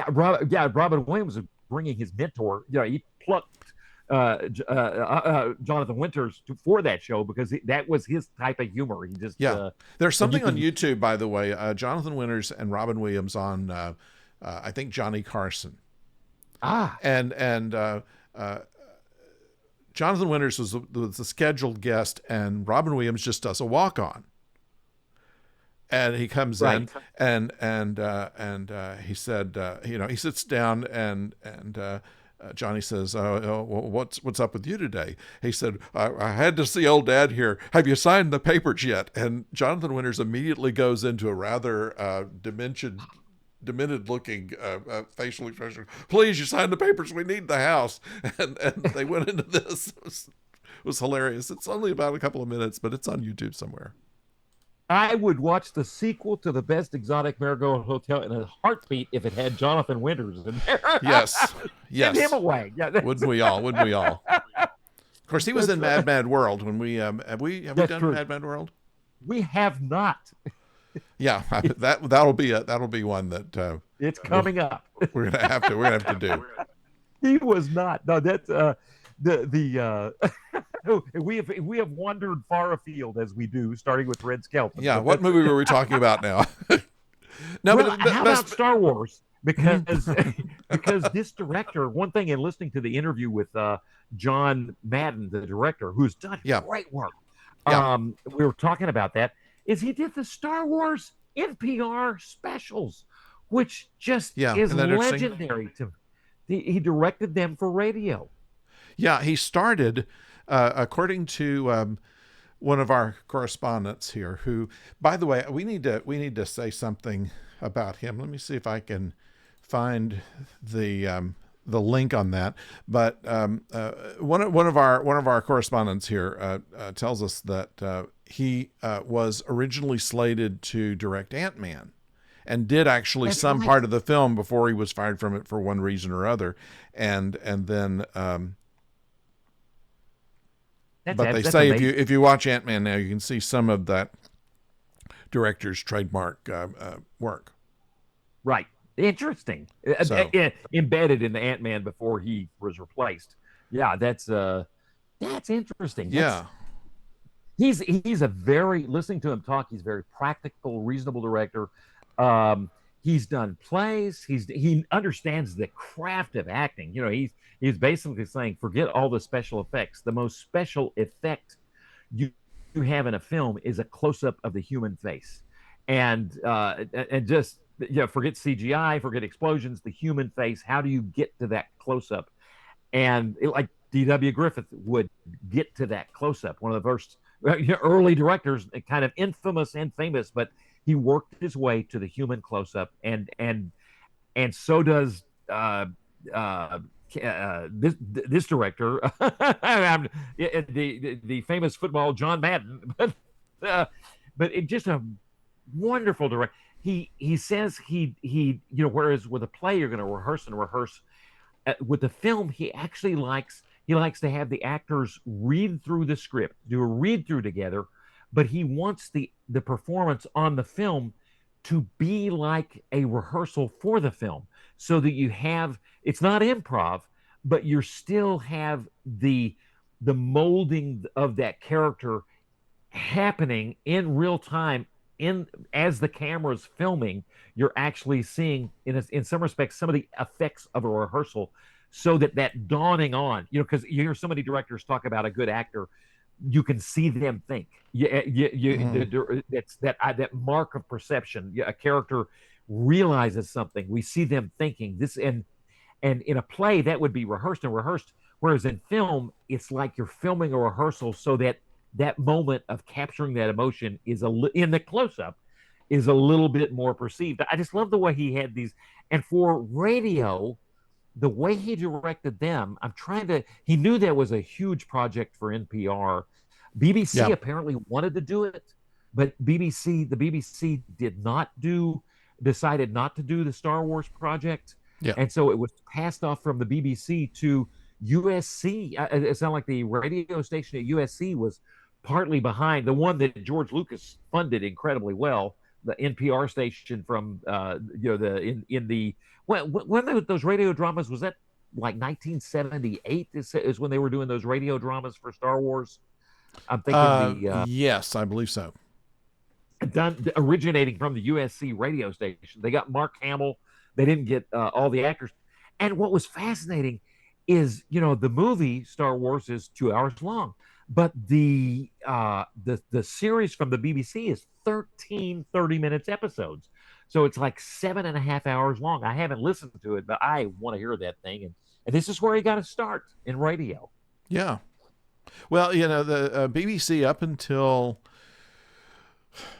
Speaker 2: Robin Williams was bringing his mentor. He plucked Jonathan Winters for that show because that was his type of humor. He just
Speaker 1: There's something on YouTube, by the way, Jonathan Winters and Robin Williams on I think Johnny Carson. And Jonathan Winters was the scheduled guest, and Robin Williams just does a walk on. And he comes in, and he said, he sits down, and Johnny says, well, what's up with you today? He said, I had to see old Dad here. Have you signed the papers yet? And Jonathan Winters immediately goes into a rather demented looking facial expression. Please, you signed the papers. We need the house. And they went into this. It was hilarious. It's only about a couple of minutes, but it's on YouTube somewhere.
Speaker 2: I would watch the sequel to The Best Exotic Marigold Hotel in a heartbeat if it had Jonathan Winters in there.
Speaker 1: Yes.
Speaker 2: Send him away. Yeah,
Speaker 1: Wouldn't we all? Of course, he was in Mad Mad World when we have we done true. Mad Mad World?
Speaker 2: We have not.
Speaker 1: Yeah, that'll be one that
Speaker 2: it's coming up.
Speaker 1: We're gonna have to do.
Speaker 2: He was not. No, that's we have wandered far afield as we do, starting with Red Skelton.
Speaker 1: Yeah, what movie were we talking about now?
Speaker 2: No, how about Star Wars? Because this director, one thing in listening to the interview with John Madden, the director, who's done great work. We were talking about that. Is he did the Star Wars NPR specials, which just is legendary. He directed them for radio.
Speaker 1: Yeah, he started, according to one of our correspondents here, who, by the way, we need to say something about him. Let me see if I can find the link on that. But one of our correspondents here tells us that he was originally slated to direct Ant-Man, and did actually part of the film before he was fired from it for one reason or other, and then. But they say if you watch Ant-Man now, you can see some of that director's trademark work.
Speaker 2: Right. Interesting. So, embedded in the Ant-Man before he was replaced. Yeah, that's That's interesting. That's
Speaker 1: Yeah.
Speaker 2: he's a very listening to him talk. He's a very practical, reasonable director. Um, he's done plays. He understands the craft of acting. He's basically saying, forget all the special effects. The most special effect you you have in a film is a close up of the human face, and just forget CGI, forget explosions, the human face. How do you get to that close up? And like D.W. Griffith would get to that close up. One of the first early directors, kind of infamous and famous, but he worked his way to the human close up, and so does this director, the famous football John Madden, but it just a wonderful director. He says whereas with a play you're going to rehearse and rehearse, with the film he likes to have the actors read through the script, do a read through together, but he wants the performance on the film to be like a rehearsal for the film, so that it's not improv, but you still have the molding of that character happening in real time. In As the camera's filming, you're actually seeing in some respects some of the effects of a rehearsal, so that dawning on, because you hear so many directors talk about a good actor, you can see them think.
Speaker 1: Mhm.
Speaker 2: That's that mark of perception. A character realizes something. We see them thinking this, and in a play that would be rehearsed and rehearsed, whereas in film it's like you're filming a rehearsal, so that moment of capturing that emotion in the close up is a little bit more perceived. I just love the way he had these, and for radio, the way he directed them. He knew that was a huge project for NPR. BBC
Speaker 1: Yeah.
Speaker 2: apparently wanted to do it, but the BBC decided not to do the Star Wars project.
Speaker 1: Yeah.
Speaker 2: And so it was passed off from the BBC to USC. It sounded like the radio station at USC was partly behind the one that George Lucas funded incredibly well, the NPR station from the in the when those radio dramas, was that like 1978 is when they were doing those radio dramas for Star Wars. I'm thinking the
Speaker 1: Yes, I believe so.
Speaker 2: done originating from the USC radio station. They got Mark Hamill. They didn't get all the actors. And what was fascinating is, the movie Star Wars is 2 hours long, but the series from the BBC is 13 30 minutes episodes. So it's like 7.5 hours long. I haven't listened to it, but I want to hear that thing. And this is where he got to start in radio.
Speaker 1: Yeah. Well, the BBC up until,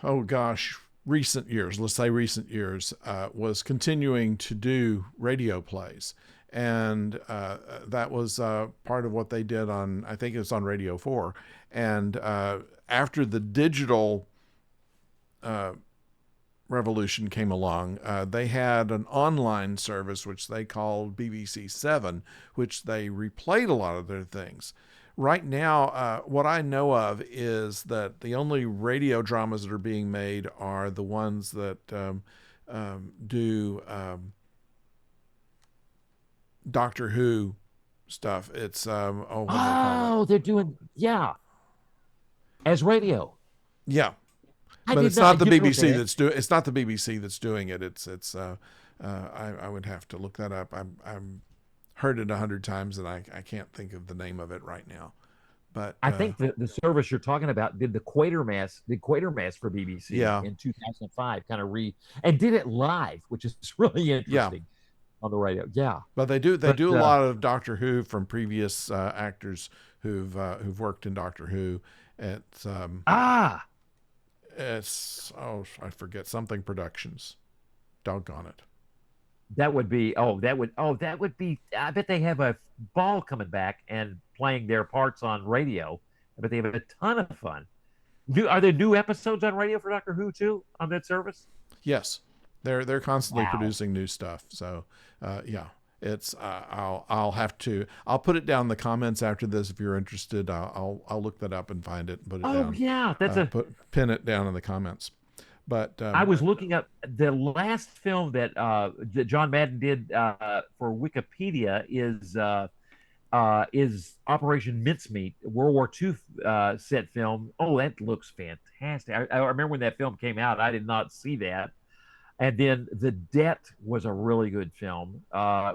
Speaker 1: oh gosh, recent years, let's say recent years, was continuing to do radio plays. And that was part of what they did on, I think it was on Radio 4. And after the digital revolution came along, they had an online service which they called BBC 7, which they replayed a lot of their things. Right now, what I know of is that the only radio dramas that are being made are the ones that do Doctor Who stuff. It's what do they call it?
Speaker 2: Oh, they're doing, yeah, as radio.
Speaker 1: Yeah,
Speaker 2: I
Speaker 1: but
Speaker 2: did
Speaker 1: it's not
Speaker 2: not.
Speaker 1: the BBC
Speaker 2: Okay.
Speaker 1: that's doing. It's not the BBC that's doing it. I would have to look that up. I'm heard it 100 times, and I can't think of the name of it right now. But
Speaker 2: I think the service you're talking about did Quatermass for BBC
Speaker 1: yeah,
Speaker 2: in 2005, kind of and did it live, which is really
Speaker 1: yeah.
Speaker 2: interesting on the radio. Yeah,
Speaker 1: But they
Speaker 2: but
Speaker 1: do a lot of Doctor Who from previous actors who've worked in Doctor Who. It's
Speaker 2: ah,
Speaker 1: I forget, something Productions. Doggone it.
Speaker 2: that would be. I bet they have a ball coming back and playing their parts on radio. I bet they have a ton of fun. Are there new episodes on radio for Doctor Who too on that service?
Speaker 1: Yes, they're constantly
Speaker 2: Wow.
Speaker 1: producing new stuff. So yeah, it's I'll put it down in the comments after this if you're interested. I'll look that up and find it and put it
Speaker 2: Oh
Speaker 1: down.
Speaker 2: yeah,
Speaker 1: Pin it down in the comments. But
Speaker 2: I was looking up the last film that John Madden did for Wikipedia is is Operation Mincemeat, World War II set film. Oh, that looks fantastic. I remember when that film came out, I did not see that. And then The Debt was a really good film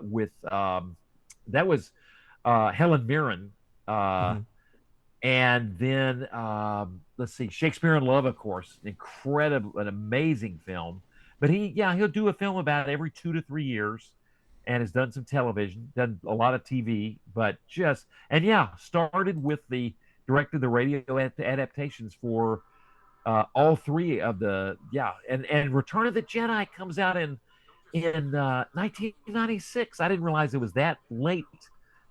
Speaker 2: with that was Helen Mirren. Uh,
Speaker 1: Hmm.
Speaker 2: and then let's see, Shakespeare in Love, of course, incredible, an amazing film. But he'll do a film about every 2 to 3 years, and has done some television, done a lot of TV, but just and yeah, started with the directed the radio adaptations for all three of the and Return of the Jedi comes out in 1996. I didn't realize it was that late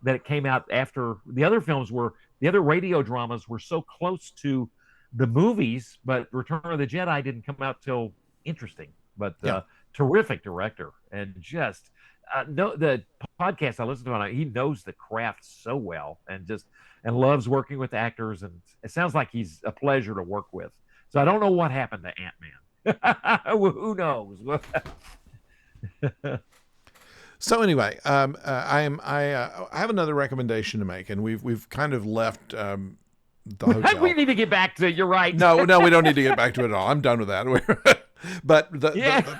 Speaker 2: that it came out after the other radio dramas were so close to the movies, but Return of the Jedi didn't come out till interesting. But
Speaker 1: Yeah.
Speaker 2: terrific director and just no the podcast I listen to on he knows the craft so well and loves working with actors, and it sounds like he's a pleasure to work with. So I don't know what happened to Ant-Man. Who knows?
Speaker 1: So anyway, I have another recommendation to make, and we've kind of left the hotel.
Speaker 2: We need to get back to. You're right.
Speaker 1: No, we don't need to get back to it at all. I'm done with that. But
Speaker 2: Yeah.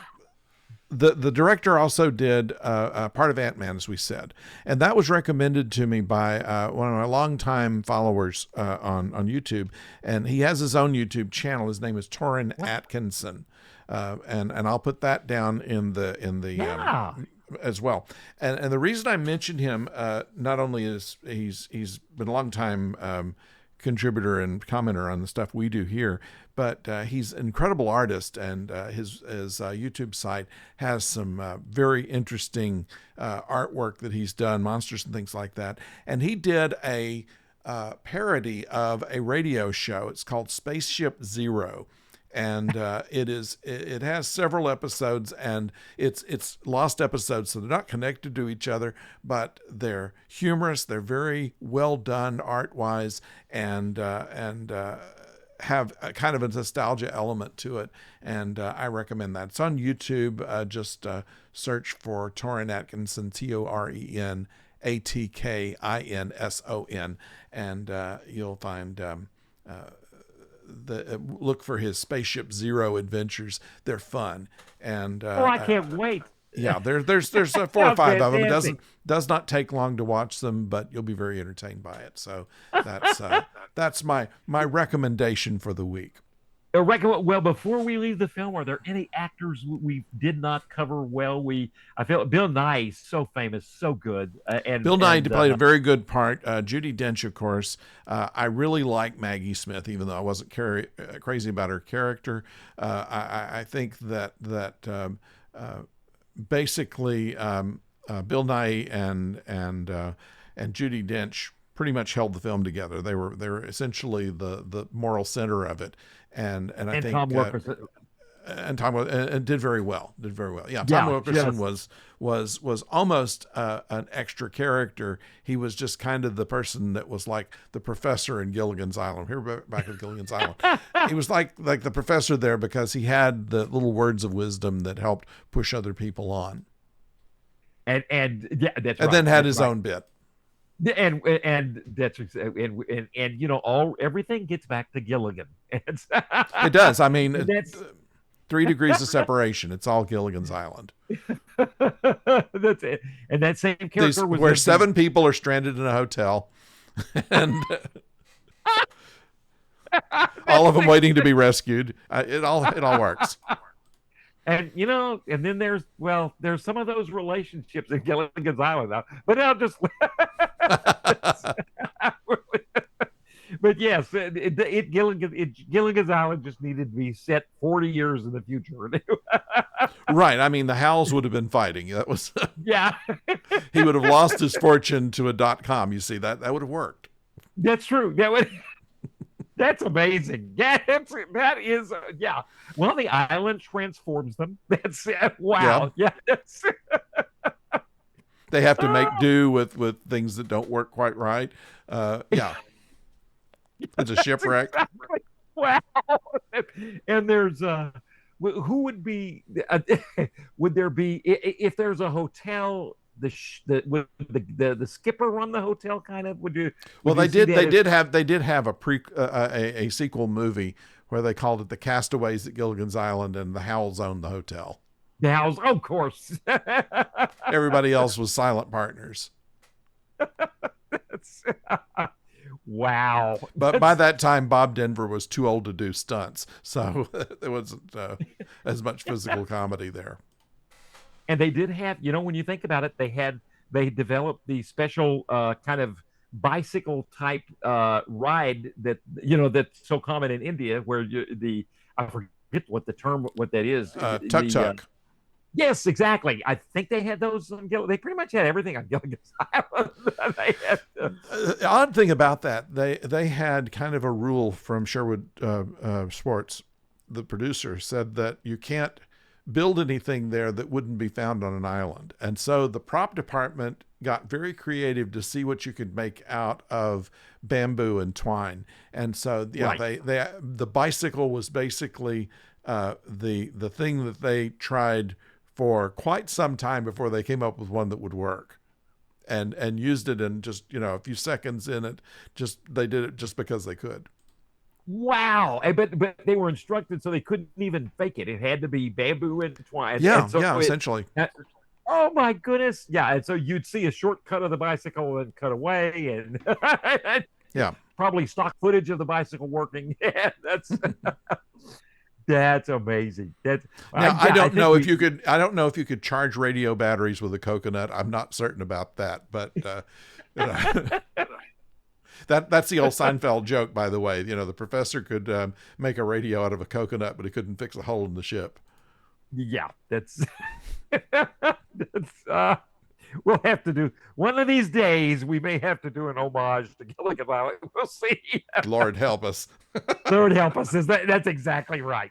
Speaker 1: the director also did part of Ant-Man, as we said, and that was recommended to me by one of my longtime followers on YouTube, and he has his own YouTube channel. His name is Torrin Atkinson, and I'll put that down in the
Speaker 2: Yeah.
Speaker 1: as well. And the reason I mentioned him, not only is he's been a long time contributor and commenter on the stuff we do here, but he's an incredible artist, and his YouTube site has some very interesting artwork that he's done, monsters and things like that. And he did a parody of a radio show. It's called Spaceship Zero. And it has several episodes, and it's lost episodes, so they're not connected to each other, but they're humorous. They're very well done art wise, and have a kind of a nostalgia element to it. And I recommend that. It's on YouTube. Just search for Torrin Atkinson, TOREN ATKINSON, and you'll find. Look for his Spaceship Zero adventures. They're fun, and
Speaker 2: I can't wait.
Speaker 1: yeah, there's 4 or 5 of them. It does not take long to watch them, but you'll be very entertained by it. So that's my recommendation for the week.
Speaker 2: Well, before we leave the film, are there any actors we did not cover well? I feel Bill Nye is so famous, so good, and
Speaker 1: Bill Nye played a very good part. Judi Dench, of course. I really like Maggie Smith, even though I wasn't crazy about her character. I think that basically Bill Nye and Judi Dench pretty much held the film together. They were essentially the moral center of it. And I think
Speaker 2: Tom Wilkerson.
Speaker 1: And did very well. Yeah, Tom Wilkerson was almost an extra character. He was just kind of the person that was like the professor in Gilligan's Island. Here, back at Gilligan's Island, he was like the professor there because he had the little words of wisdom that helped push other people on.
Speaker 2: And yeah, that's
Speaker 1: and
Speaker 2: right.
Speaker 1: then had
Speaker 2: That's
Speaker 1: his
Speaker 2: right.
Speaker 1: own bit.
Speaker 2: And that's and you know everything gets back to Gilligan.
Speaker 1: It does. I mean,
Speaker 2: That's
Speaker 1: 3 degrees of separation. It's all Gilligan's Island.
Speaker 2: that's it. And that same character was
Speaker 1: where 7 people are stranded in a hotel, and all of them waiting to be rescued. It all works.
Speaker 2: And and then there's some of those relationships in Gilligan's Island now, but I'll just. But yes, Gilligan's Island just needed to be set 40 years in the future.
Speaker 1: Right. I mean, the Howells would have been fighting. That was
Speaker 2: Yeah,
Speaker 1: he would have lost his fortune to a .com. You see, that would have worked.
Speaker 2: that's true. That's amazing. Yeah, that is. Yeah. Well, the island transforms them. That's wow. Yeah. That's,
Speaker 1: They have to make do with things that don't work quite right. Yeah. It's a shipwreck.
Speaker 2: Exactly. Wow. And there's who would be would there be if there's a hotel the skipper run the hotel? Kind of.
Speaker 1: Well,
Speaker 2: Would you see that as
Speaker 1: they did have a sequel movie where they called it The Castaways at Gilligan's Island, and the Howells owned the hotel.
Speaker 2: the house? Oh, of course.
Speaker 1: Everybody else was silent partners.
Speaker 2: Wow.
Speaker 1: But by that time, Bob Denver was too old to do stunts, so there wasn't as much physical comedy there.
Speaker 2: And they did have, when you think about it, they developed the special kind of bicycle type ride that's so common in India, where I forget what that is.
Speaker 1: Tuk tuk.
Speaker 2: Yes, exactly. I think they had those. They pretty much had everything on Gilligan's Island.
Speaker 1: Odd thing about that, they had kind of a rule from Sherwood Sports. The producer said that you can't build anything there that wouldn't be found on an island. And so the prop department got very creative to see what you could make out of bamboo and twine. And so
Speaker 2: Right.
Speaker 1: the bicycle was basically the thing that they tried for quite some time before they came up with one that would work, and used it in just a few seconds in it. They did it just because they could.
Speaker 2: Wow. But they were instructed, so they couldn't even fake it. It had to be bamboo and twine.
Speaker 1: Yeah,
Speaker 2: And so
Speaker 1: essentially.
Speaker 2: oh my goodness. Yeah. And so you'd see a shortcut of the bicycle and cut away, and
Speaker 1: Yeah.
Speaker 2: probably stock footage of the bicycle working. Yeah, that's amazing.
Speaker 1: Now, I don't
Speaker 2: think
Speaker 1: know if you could. I don't know if you could charge radio batteries with a coconut. I'm not certain about that, but that's the old Seinfeld joke, by the way. The professor could make a radio out of a coconut, but he couldn't fix a hole in the ship.
Speaker 2: Yeah, that's we'll have to do one of these days. We may have to do an homage to Gilligan Island. We'll see.
Speaker 1: Lord help us.
Speaker 2: Lord help us. That's exactly right.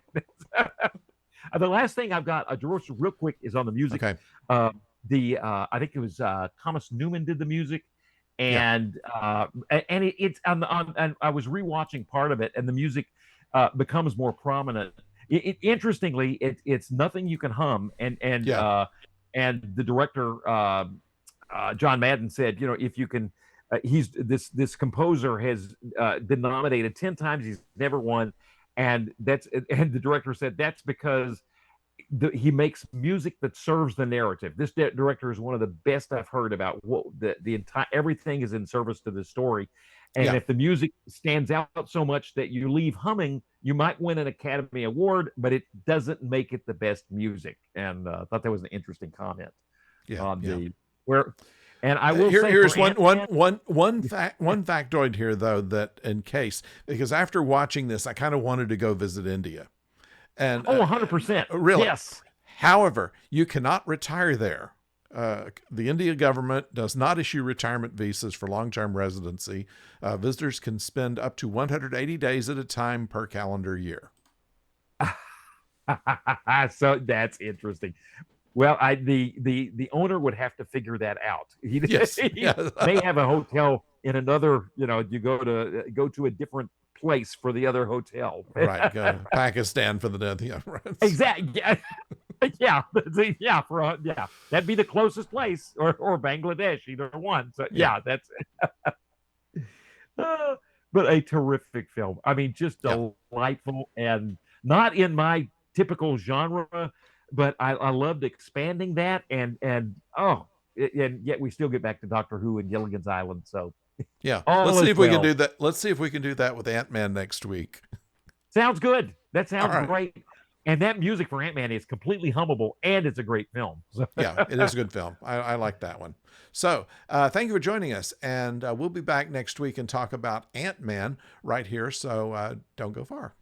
Speaker 2: The last thing I've got, George, real quick, is on the music.
Speaker 1: Okay.
Speaker 2: I think it was Thomas Newman did the music,
Speaker 1: Yeah.
Speaker 2: and it's and I was rewatching part of it, and the music becomes more prominent. Interestingly, it's nothing you can hum,
Speaker 1: Yeah.
Speaker 2: and the director John Madden said, if you can, he's this composer has been nominated 10 times, he's never won, and the director said that's because he makes music that serves the narrative. This director is one of the best I've heard about. What the entire everything is in service to the story, and
Speaker 1: Yeah.
Speaker 2: if the music stands out so much that you leave humming, you might win an Academy Award, but it doesn't make it the best music. And I thought that was an interesting comment
Speaker 1: Yeah.
Speaker 2: on
Speaker 1: Yeah.
Speaker 2: the where. And I will say,
Speaker 1: Here's
Speaker 2: for
Speaker 1: one
Speaker 2: Ant-Man,
Speaker 1: factoid here, though, that in case, because after watching this, I kind of wanted to go visit India. And
Speaker 2: 100%.
Speaker 1: really,
Speaker 2: Yes.
Speaker 1: however, you cannot retire there. The India government does not issue retirement visas for long-term residency. Visitors can spend up to 180 days at a time per calendar year.
Speaker 2: So that's interesting. Well, the owner would have to figure that out. He,
Speaker 1: Yes.
Speaker 2: he
Speaker 1: Yeah.
Speaker 2: may have a hotel in another. You go to a different place for the other hotel.
Speaker 1: Right. Go to Pakistan for the yeah, right.
Speaker 2: Exactly. Yeah. Yeah. That'd be the closest place, or Bangladesh, either one. So yeah, that's. But a terrific film. I mean, just
Speaker 1: Yeah.
Speaker 2: delightful, and not in my typical genre, but I loved expanding that, and yet we still get back to Doctor Who and Gilligan's Island. So
Speaker 1: Yeah.
Speaker 2: all
Speaker 1: Let's see
Speaker 2: is
Speaker 1: if we can
Speaker 2: well.
Speaker 1: do that. Let's see if we can do that with Ant-Man next week.
Speaker 2: Sounds good. That
Speaker 1: All
Speaker 2: sounds
Speaker 1: right.
Speaker 2: great. And that music for Ant-Man is completely hummable, and it's a great film. So,
Speaker 1: Yeah, it is a good film. I like that one. So thank you for joining us. And we'll be back next week and talk about Ant-Man right here. So don't go far.